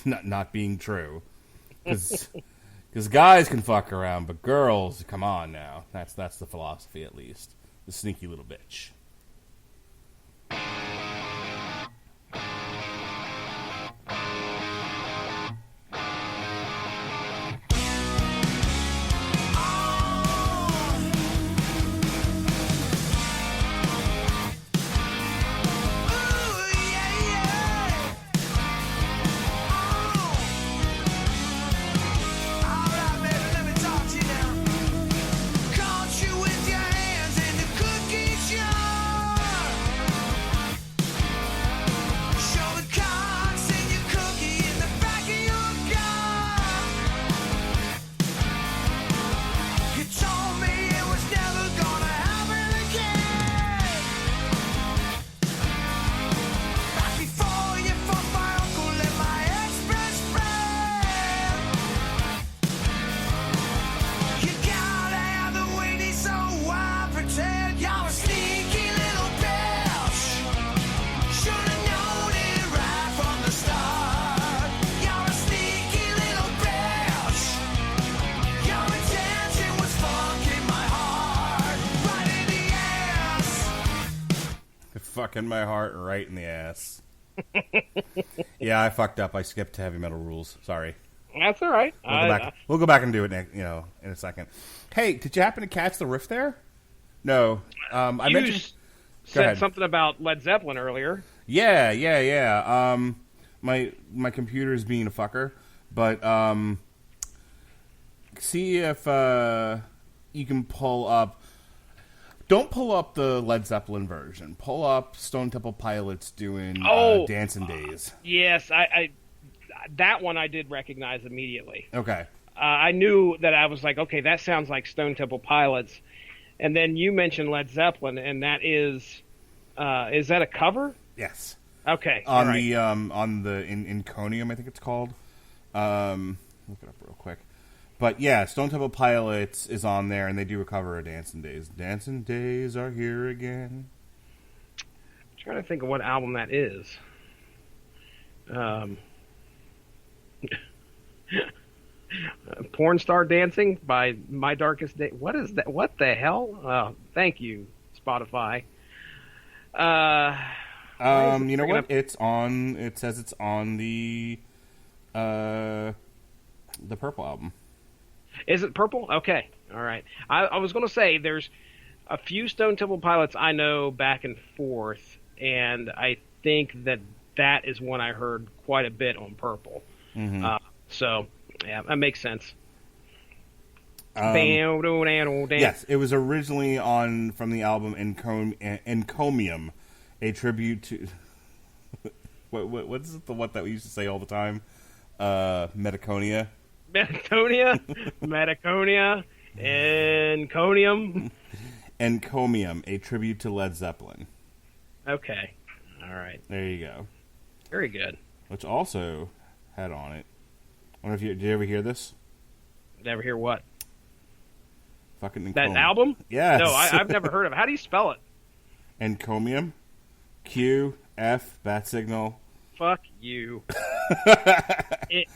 not being true, because guys can fuck around, but girls, come on now. That's the philosophy, at least. The sneaky little bitch. fucking my heart right in the ass. Yeah, I fucked up. I skipped Heavy Metal Rules. Sorry. That's all right. We'll go back and do it next, in a second. Hey, did you happen to catch the riff there? No. I mentioned... You said something about Led Zeppelin earlier. Yeah. My computer's being a fucker, but see if you can pull up. Don't pull up the Led Zeppelin version. Pull up Stone Temple Pilots doing Dancing Days. Yes, I that one I did recognize immediately. Okay. I knew that. I was like, okay, that sounds like Stone Temple Pilots. And then you mentioned Led Zeppelin, and that is that a cover? Yes. Okay. On right. the Inconium, I think it's called. Look it up real quick. But yeah, Stone Temple Pilots is on there, and they do a cover of Dancing Days. Dancing Days are here again. I'm trying to think of what album that is. Porn Star Dancing by My Darkest Day. What is that? What the hell? Thank you, Spotify. You know what? It's on. It says it's on the Purple album. Is it Purple? Okay, all right. I was going to say there's a few Stone Temple Pilots I know back and forth, and I think that is one I heard quite a bit on Purple. Mm-hmm. So yeah, that makes sense. Yes, it was originally from the album Encomium, a tribute to what's the what that we used to say all the time? Metaconia, Enconium. Encomium, a tribute to Led Zeppelin. Okay, all right. There you go. Very good. Which also had on it. I wonder if did you ever hear this? Never hear what? Fucking Encomium. That album? Yes. No, I've never heard of it. How do you spell it? Encomium. Q, F, bat signal. Fuck you. Incom.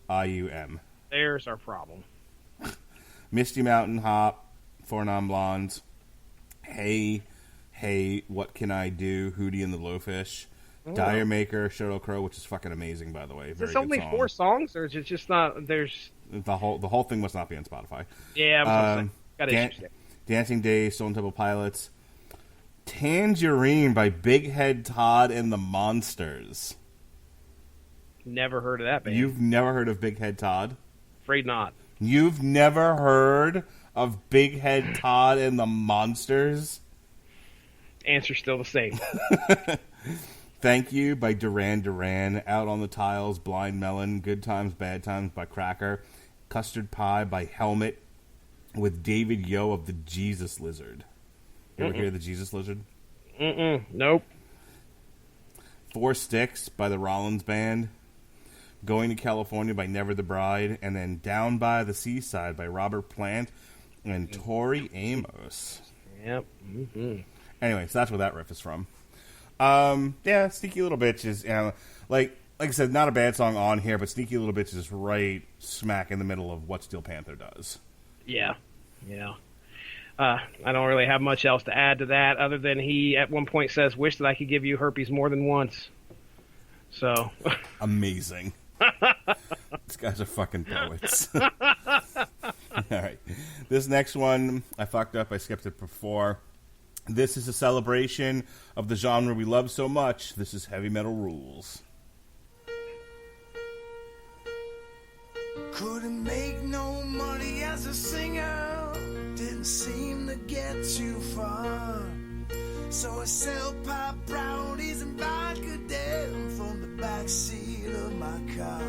Encommium. There's our problem. Misty Mountain Hop, Four Non Blondes. Hey, what can I do? Hootie and the Blowfish. Dire Maker, Shadow Crow, which is fucking amazing, by the way. Is this only 4 songs, or is it just not? There's the whole thing must not be on Spotify. Yeah, got issues there. Dancing Days, Stone Temple Pilots, Tangerine by Big Head Todd and the Monsters. Never heard of that band. You've never heard of Big Head Todd? Afraid not. You've never heard of Big Head Todd and the Monsters? Answer's still the same. Thank You by Duran Duran, Out on the Tiles, Blind Melon, Good Times, Bad Times by Cracker, Custard Pie by Helmet, with David Yo of the Jesus Lizard. You ever hear of the Jesus Lizard? Nope. 4 Sticks by the Rollins Band, Going to California by Never the Bride, and then Down by the Seaside by Robert Plant and Tori Amos. Yep. Mm-hmm. Anyway, so that's where that riff is from. Yeah, Sneaky Little Bitch is, like I said, not a bad song on here, but Sneaky Little Bitch is right smack in the middle of what Steel Panther does. Yeah. I don't really have much else to add to that, other than he at one point says, "Wish that I could give you herpes more than once." So amazing. These guys are fucking poets. All right, this next one I fucked up. I skipped it before. This is a celebration of the genre we love so much. This is Heavy Metal Rules. Couldn't make no money as a singer, didn't seem to get too far. So I sell pop brownies and vodka down from the backseat of my car.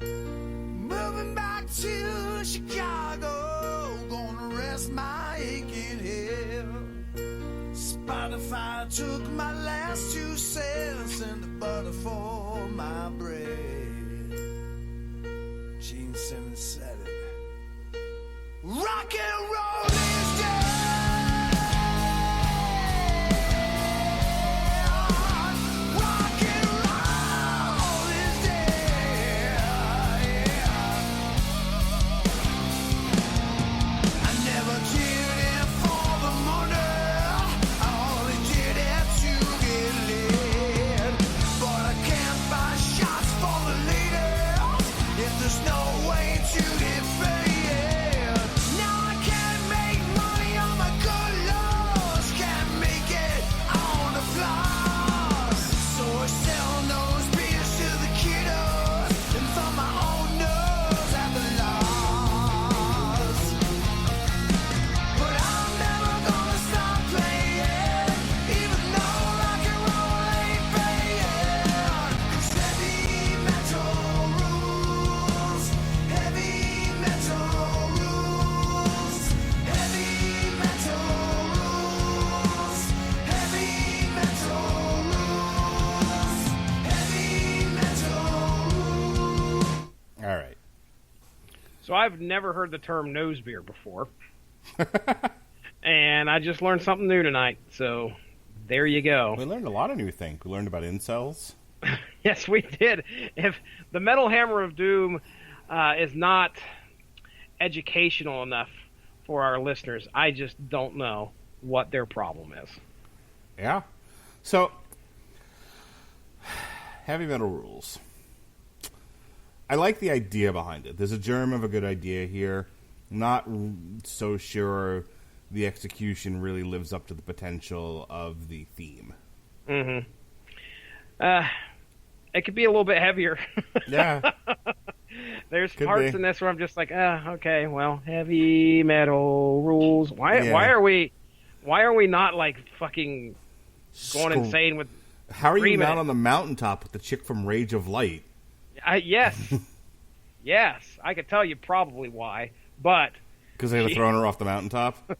Moving back to Chicago, gonna rest my aching head. Spotify took my last 2 cents and the butter for my bread. Gene Simmons said it. Rock and roll is dead. Rock and roll is dead. I never So I've never heard the term nose beer before. And I just learned something new tonight. So there you go. We learned a lot of new things. We learned about incels. Yes, we did. If the Metal Hammer of Doom is not educational enough for our listeners, I just don't know what their problem is. Yeah. So, heavy metal rules. I like the idea behind it. There's a germ of a good idea here. Not so sure the execution really lives up to the potential of the theme. Mm-hmm. It could be a little bit heavier. Yeah. There's Could parts be. in this where I'm just like, okay, well, heavy metal rules. Why are we not like fucking going insane with? How are you screaming not it? on the mountaintop with the chick from Rage of Light? Yes, yes, I could tell you probably why, but Because they had thrown her off the mountaintop?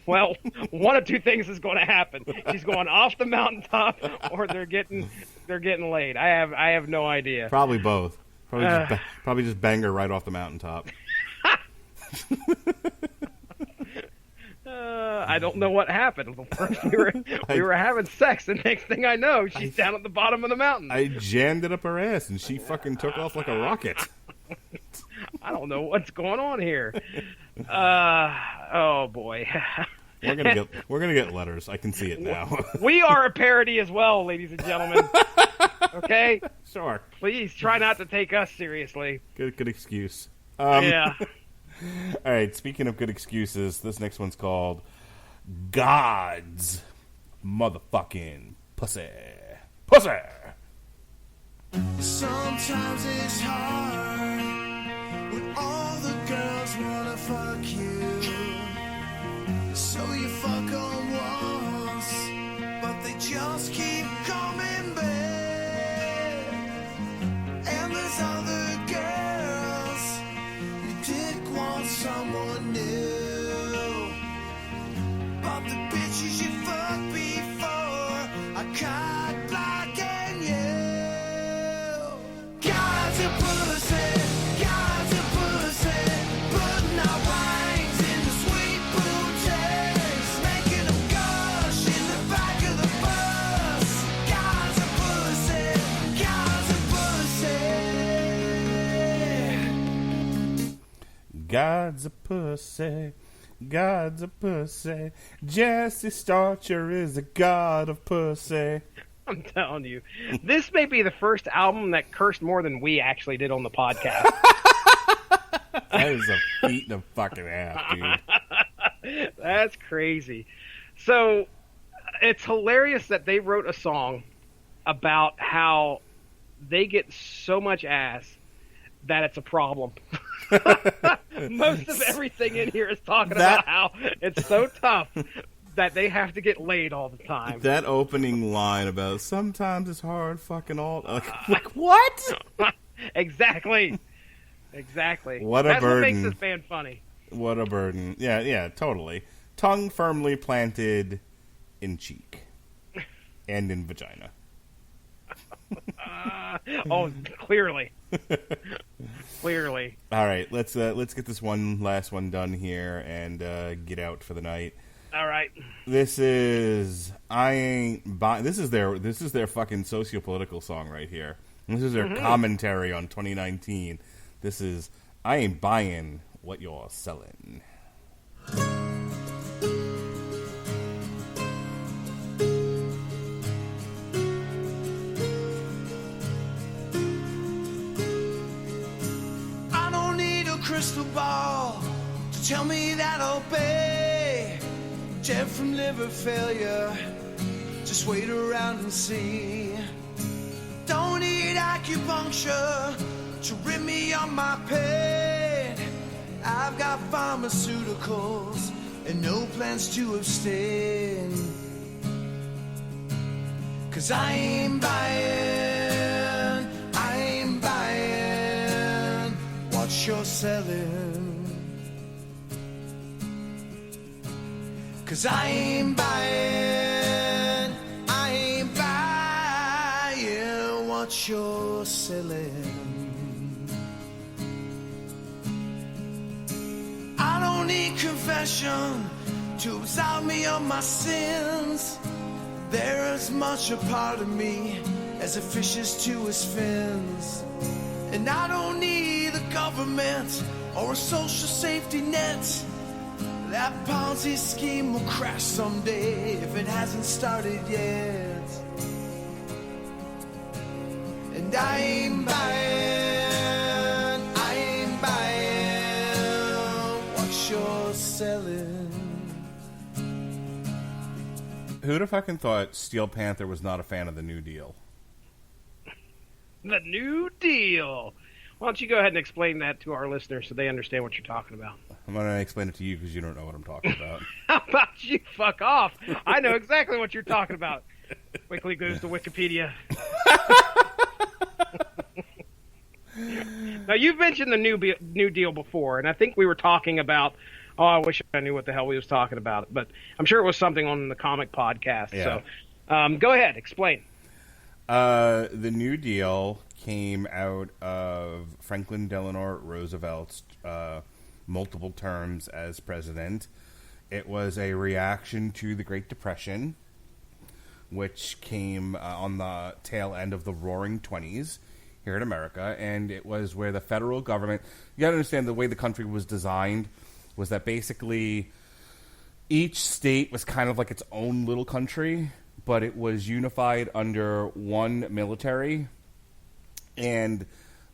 well, one of two things is going to happen. She's going off the mountaintop, or they're getting laid. I have no idea. Probably both. Probably just bang her right off the mountaintop. I don't know what happened. First we were having sex, and next thing I know, she's down at the bottom of the mountain. I jammed it up her ass, and she fucking took off like a rocket. I don't know what's going on here. Oh boy. We're gonna get letters. I can see it now. We are a parody as well, ladies and gentlemen. Okay? Sure. Please try not to take us seriously. Good excuse. Yeah. All right. Speaking of good excuses, this next one's called God's Motherfucking Pussy. Pussy. Sometimes it's hard when all the girls wanna fuck you. So you fuck them once, but they just keep coming back. And there's other girls, your dick wants someone new. But the bitches you fucked before are cock blocking you. God's a pussy, God's a pussy, putting our wines into sweet booties, making them gush in the back of the bus. God's a pussy, God's a pussy. God's a pussy. God's a pussy. Jesse Starcher is a god of pussy. I'm telling you. This may be the first album that cursed more than we actually did on the podcast. That is a feat and a fucking half, dude. That's crazy. So, it's hilarious that they wrote a song about how they get so much ass that it's a problem. Most of everything in here is talking about how it's so tough that they have to get laid all the time. That opening line about sometimes it's hard fucking all... Like what? Exactly. What a That's burden. what makes this band funny. What a burden. Yeah, totally. Tongue firmly planted in cheek. And in vagina. Oh, clearly. Clearly. All right, let's get this last one done here and get out for the night. All right. This is This is their fucking sociopolitical song right here. This is their commentary on 2019. This is I ain't buying what you're selling. I don't need a crystal ball to tell me that I'll be dead from liver failure. Just wait around and see. Don't need acupuncture to rid me of my pain. I've got pharmaceuticals and no plans to abstain. 'Cause I ain't buying what you're selling. 'Cause I ain't buying what you're selling. need confession to absolve me of my sins. There is much a part of me as a fish is to his fins. And I don't need the government or a social safety net. That Ponzi scheme will crash someday if it hasn't started yet. And I ain't buying what you're selling. Who'd have fucking thought Steel Panther was not a fan of the New Deal? The New Deal. Why don't you go ahead and explain that to our listeners so they understand what you're talking about? I'm going to explain it to you because you don't know what I'm talking about. How about you fuck off? I know exactly what you're talking about. Quickly goes to Wikipedia. Now, you've mentioned the New Deal before, and I think we were talking about, I wish I knew what the hell we was talking about, but I'm sure it was something on the comic podcast. Yeah. So go ahead, explain. The New Deal came out of Franklin Delano Roosevelt's multiple terms as president. It was a reaction to the Great Depression, which came on the tail end of the Roaring '20s here in America, and it was where the federal government, you got to understand the way the country was designed, was that basically each state was kind of like its own little country, but it was unified under one military, and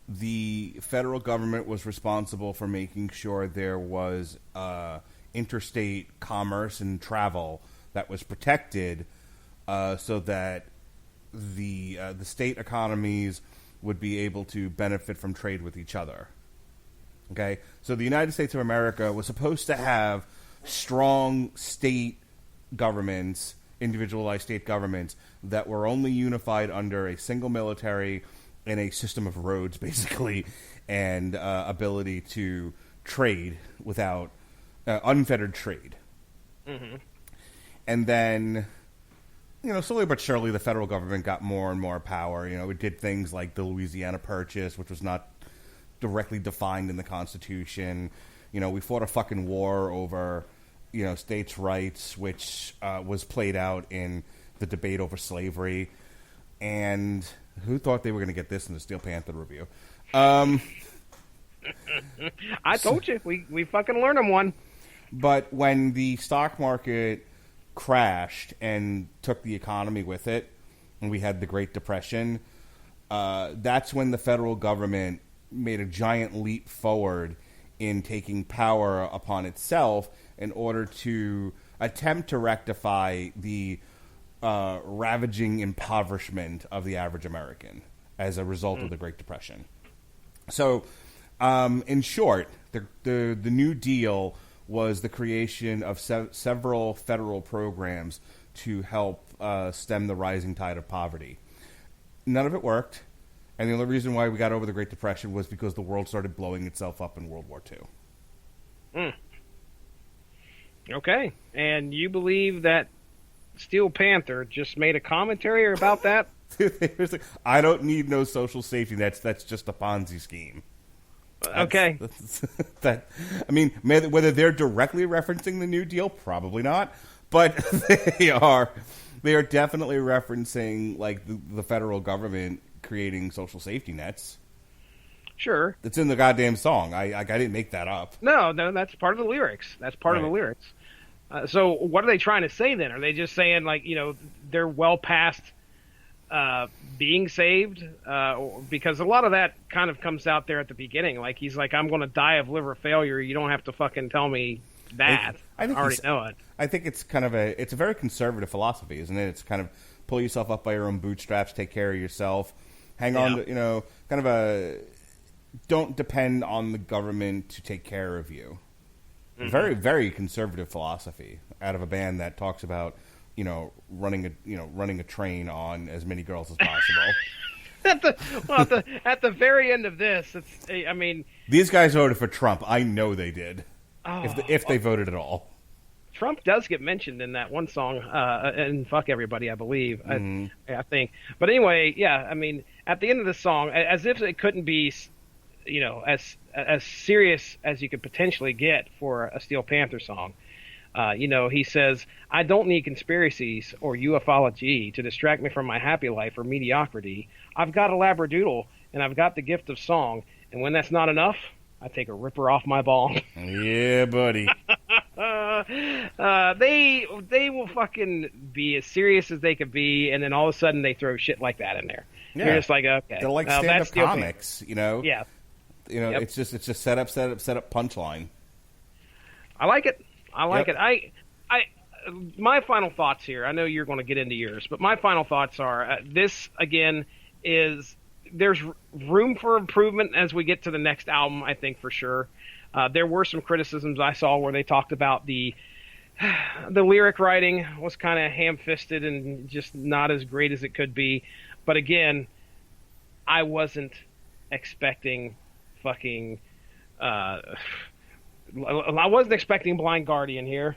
the federal government was responsible for making sure there was interstate commerce and travel that was protected, so that the state economies would be able to benefit from trade with each other. Okay, so the United States of America was supposed to have strong state governments, individualized state governments that were only unified under a single military and a system of roads, basically, and ability to trade without unfettered trade. Mm-hmm. And then, slowly but surely, the federal government got more and more power. It did things like the Louisiana Purchase, which was not directly defined in the Constitution. We fought a fucking war over, states' rights, which was played out in the debate over slavery. And who thought they were going to get this in the Steel Panther review? I told you, we fucking learned them one. But when the stock market crashed and took the economy with it, and we had the Great Depression, that's when the federal government made a giant leap forward in taking power upon itself in order to attempt to rectify the ravaging impoverishment of the average American as a result of the Great Depression. So, in short, the New Deal was the creation of several federal programs to help stem the rising tide of poverty. None of it worked, and the only reason why we got over the Great Depression was because the world started blowing itself up in World War II. Okay, and you believe that Steel Panther just made a commentary about that? I don't need no social safety nets. That's just a Ponzi scheme. Okay. Whether they're directly referencing the New Deal, probably not, but they are definitely referencing like the federal government creating social safety nets. Sure. It's in the goddamn song. I didn't make that up. No, that's part of the lyrics. That's part of the lyrics. So what are they trying to say then? Are they just saying they're well past being saved? Because a lot of that kind of comes out there at the beginning. Like he's like, I'm going to die of liver failure. You don't have to fucking tell me that. I already know it. I think it's kind of it's a very conservative philosophy, isn't it? It's kind of pull yourself up by your own bootstraps, take care of yourself, hang on to, kind of don't depend on the government to take care of you. Mm-hmm. Very, very conservative philosophy out of a band that talks about, running a train on as many girls as possible. At the very end of this, these guys voted for Trump. I know they did. If they voted at all. Trump does get mentioned in that one song, and Fuck Everybody, I believe. I think. But anyway, at the end of the song, as if it couldn't be as serious as you could potentially get for a Steel Panther song. He says, "I don't need conspiracies or ufology to distract me from my happy life or mediocrity. I've got a labradoodle and I've got the gift of song. And when that's not enough, I take a ripper off my bong." Yeah, buddy. They will fucking be as serious as they could be, and then all of a sudden they throw shit like that in there. Yeah. You're just like, okay, They're like stand-up comics, Yeah. Yep. It's just set up, punchline. I like it. Yep. My final thoughts here. I know you're going to get into yours, but my final thoughts are this again is there's room for improvement as we get to the next album. I think for sure. There were some criticisms I saw where they talked about the lyric writing was kind of ham-fisted and just not as great as it could be. But again, I wasn't expecting fucking. I wasn't expecting Blind Guardian here.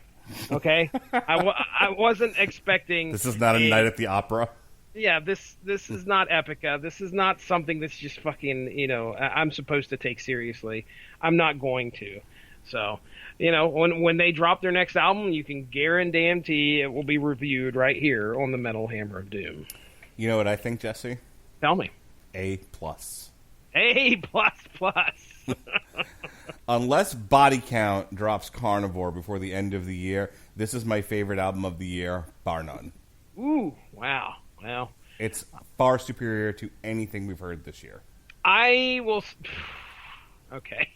Okay, I wasn't expecting. This is not a night at the opera. Yeah, this is not Epica. This is not something that's just fucking, I'm supposed to take seriously. I'm not going to. So, when they drop their next album, you can guarantee it will be reviewed right here on the Metal Hammer of Doom. You know what I think, Jesse? Tell me. A+. A++. Unless Body Count drops Carnivore before the end of the year, this is my favorite album of the year, bar none. Ooh, wow. Well, it's far superior to anything we've heard this year. I will. Okay.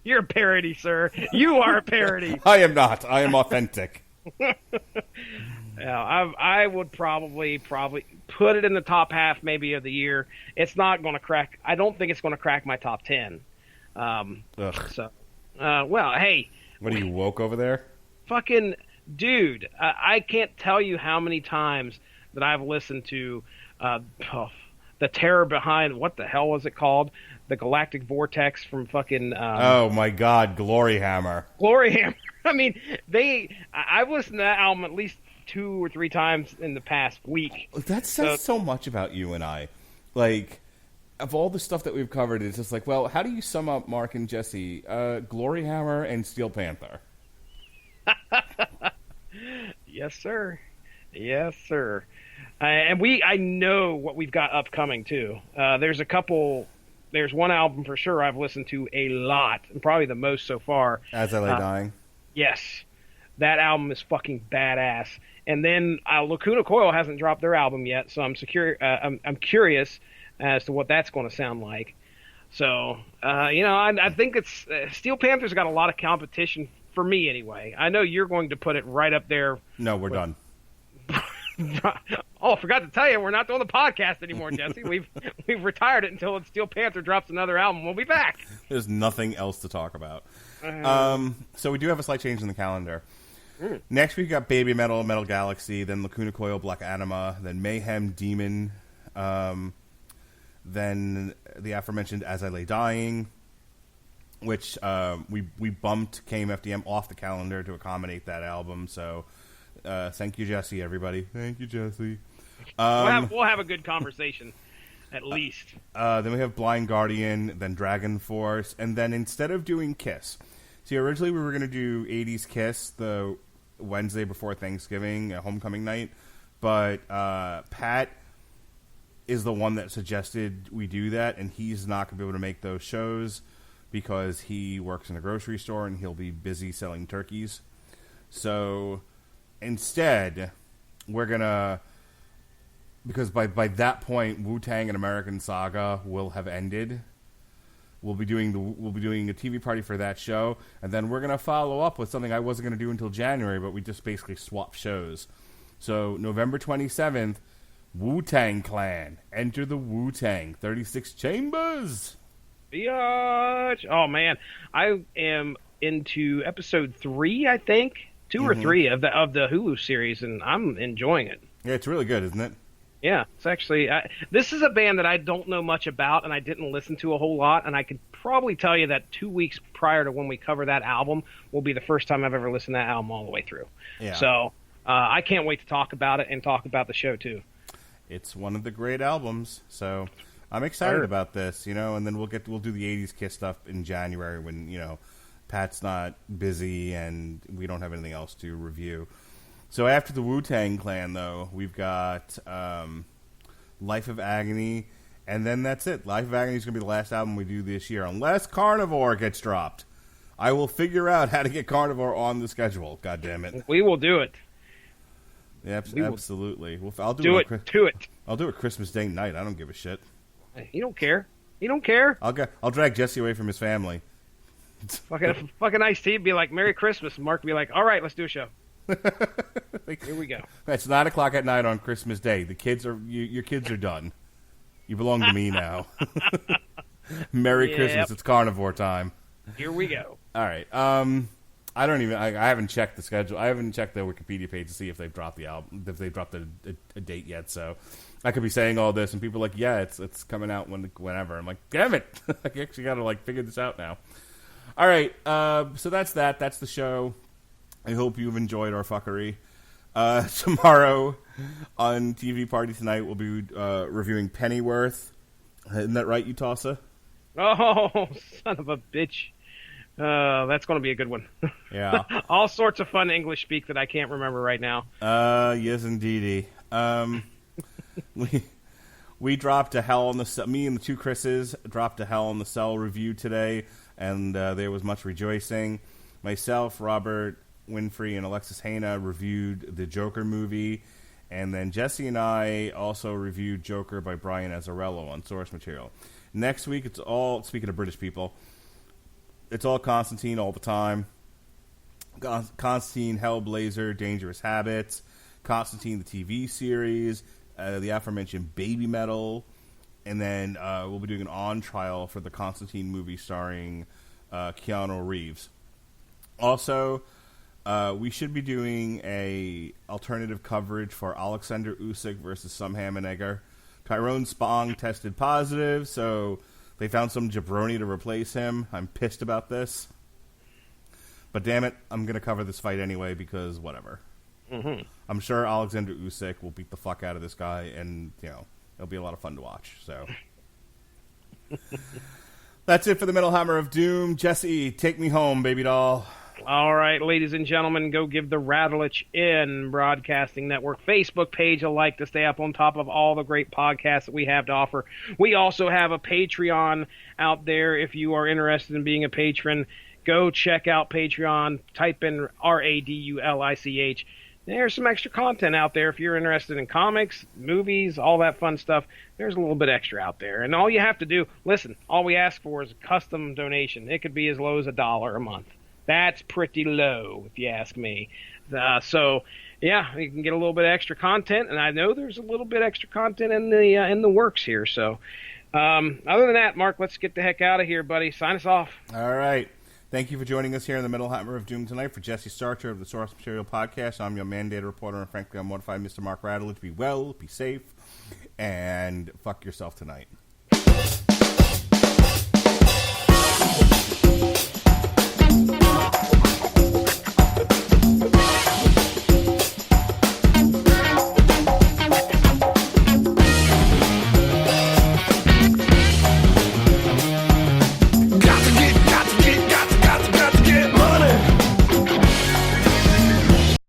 You're a parody, sir. You are a parody. I am not. I am authentic. Yeah, I would probably put it in the top half maybe of the year. It's not going to crack. I don't think it's going to crack my top 10. So, well, hey. What are you, woke over there? Fucking dude, I can't tell you how many times that I've listened to the terror behind, what the hell was it called? The Galactic Vortex from fucking... oh my god, Glory Hammer. Glory Hammer. I mean, I've listened to that album at least 2 or 3 times in the past week. That says so much about you and I. Like, of all the stuff that we've covered, it's just like, well, how do you sum up Mark and Jesse? Glory Hammer and Steel Panther. Yes, sir. Yes, sir. And I know what we've got upcoming too. There's one album for sure I've listened to a lot, and probably the most so far. As I Lay Dying. Yes, that album is fucking badass. And then Lacuna Coil hasn't dropped their album yet, so I'm curious as to what that's going to sound like. So, I think it's Steel Panther's got a lot of competition for me anyway. I know you're going to put it right up there. No, we're done. Oh, I forgot to tell you, we're not doing the podcast anymore, Jesse. We've retired it until Steel Panther drops another album. We'll be back. There's nothing else to talk about. So we do have a slight change in the calendar. Next week, we got Baby Metal, Metal Galaxy, then Lacuna Coil, Black Anima, then Mayhem, Demon, then the aforementioned As I Lay Dying, which we bumped KMFDM off the calendar to accommodate that album. So thank you, Jesse, everybody. Thank you, Jesse. We'll have a good conversation, at least. Then we have Blind Guardian, then Dragon Force, and then instead of doing Kiss. See, originally we were going to do 80s Kiss the Wednesday before Thanksgiving, homecoming night, but Pat is the one that suggested we do that, and he's not going to be able to make those shows because he works in a grocery store and he'll be busy selling turkeys. So instead, we're going to... Because by that point, Wu-Tang and American Saga will have ended. We'll be doing a TV party for that show, and then we're gonna follow up with something I wasn't gonna do until January, but we just basically swap shows. So November 27th, Wu-Tang Clan, Enter the Wu-Tang, 36 Chambers. Biatch! Oh man, I am into episode 3, I think, 2 or 3 of the Hulu series, and I'm enjoying it. Yeah, it's really good, isn't it? Yeah, it's actually... this is a band that I don't know much about, and I didn't listen to a whole lot, and I could probably tell you that 2 weeks prior to when we cover that album will be the first time I've ever listened to that album all the way through. Yeah. So, I can't wait to talk about it and talk about the show, too. It's one of the great albums, so... I'm excited about this, and then we'll do the 80s Kiss stuff in January when, Pat's not busy and we don't have anything else to review. So after the Wu-Tang Clan, though, we've got Life of Agony, and then that's it. Life of Agony is going to be the last album we do this year, unless Carnivore gets dropped. I will figure out how to get Carnivore on the schedule, God damn it. We will do it. Yeah, absolutely. I'll do it. I'll do it Christmas Day night. I don't give a shit. You don't care. You don't care. I'll drag Jesse away from his family. Fucking Ice T be like, Merry Christmas. And Mark be like, all right, let's do a show. Here we go. It's 9:00 at night on Christmas Day. Your kids are done. You belong to me now. Merry Christmas. It's Carnivore time. Here we go. All right. I haven't checked the schedule. I haven't checked the Wikipedia page to see if they've dropped the album, if they've dropped a date yet. So I could be saying all this, and people are like, yeah, it's coming out whenever. I'm like, damn it. I actually got to figure this out now. All right. So that's that. That's the show. I hope you've enjoyed our fuckery. Tomorrow on TV Party Tonight, we'll be reviewing Pennyworth. Isn't that right, Utasa? Oh, son of a bitch. That's going to be a good one. Yeah. All sorts of fun English speak that I can't remember right now. Yes, indeedy. We dropped a Hell on the Cell. Me and the two Chris's dropped a Hell on the Cell review today, and there was much rejoicing. Myself, Robert Winfrey, and Alexis Haina reviewed the Joker movie, and then Jesse and I also reviewed Joker by Brian Azzarello on Source Material. Next week, it's all, speaking of British people, it's all Constantine all the time. Constantine, Hellblazer, Dangerous Habits, Constantine, the TV series, the aforementioned Baby Metal, and then we'll be doing an on-trial for the Constantine movie starring Keanu Reeves. Also, we should be doing a alternative coverage for Alexander Usyk versus Sam Hammenegger. Tyrone Spong tested positive, so they found some jabroni to replace him. I'm pissed about this. But damn it, I'm going to cover this fight anyway because whatever. Mm-hmm. I'm sure Alexander Usyk will beat the fuck out of this guy, and, it'll be a lot of fun to watch. So that's it for the Metal Hammer of Doom. Jesse, take me home, baby doll. All right, ladies and gentlemen, go give the Radulich In Broadcasting Network Facebook page a like to stay up on top of all the great podcasts that we have to offer. We also have a Patreon out there. If you are interested in being a patron, go check out Patreon. Type in Radulich. There's some extra content out there. If you're interested in comics, movies, all that fun stuff, there's a little bit extra out there. And all you have to do, listen, all we ask for is a custom donation. It could be as low as $1 a month. That's pretty low, if you ask me. So, yeah, you can get a little bit extra content, and I know there's a little bit extra content in the works here. So, other than that, Mark, let's get the heck out of here, buddy. Sign us off. All right. Thank you for joining us here in the Metal Hammer of Doom tonight. For Jesse Starcher of the Source Material Podcast, I'm your mandated reporter, and frankly, I'm mortified, Mr. Mark Radulich. Be well, be safe, and fuck yourself tonight.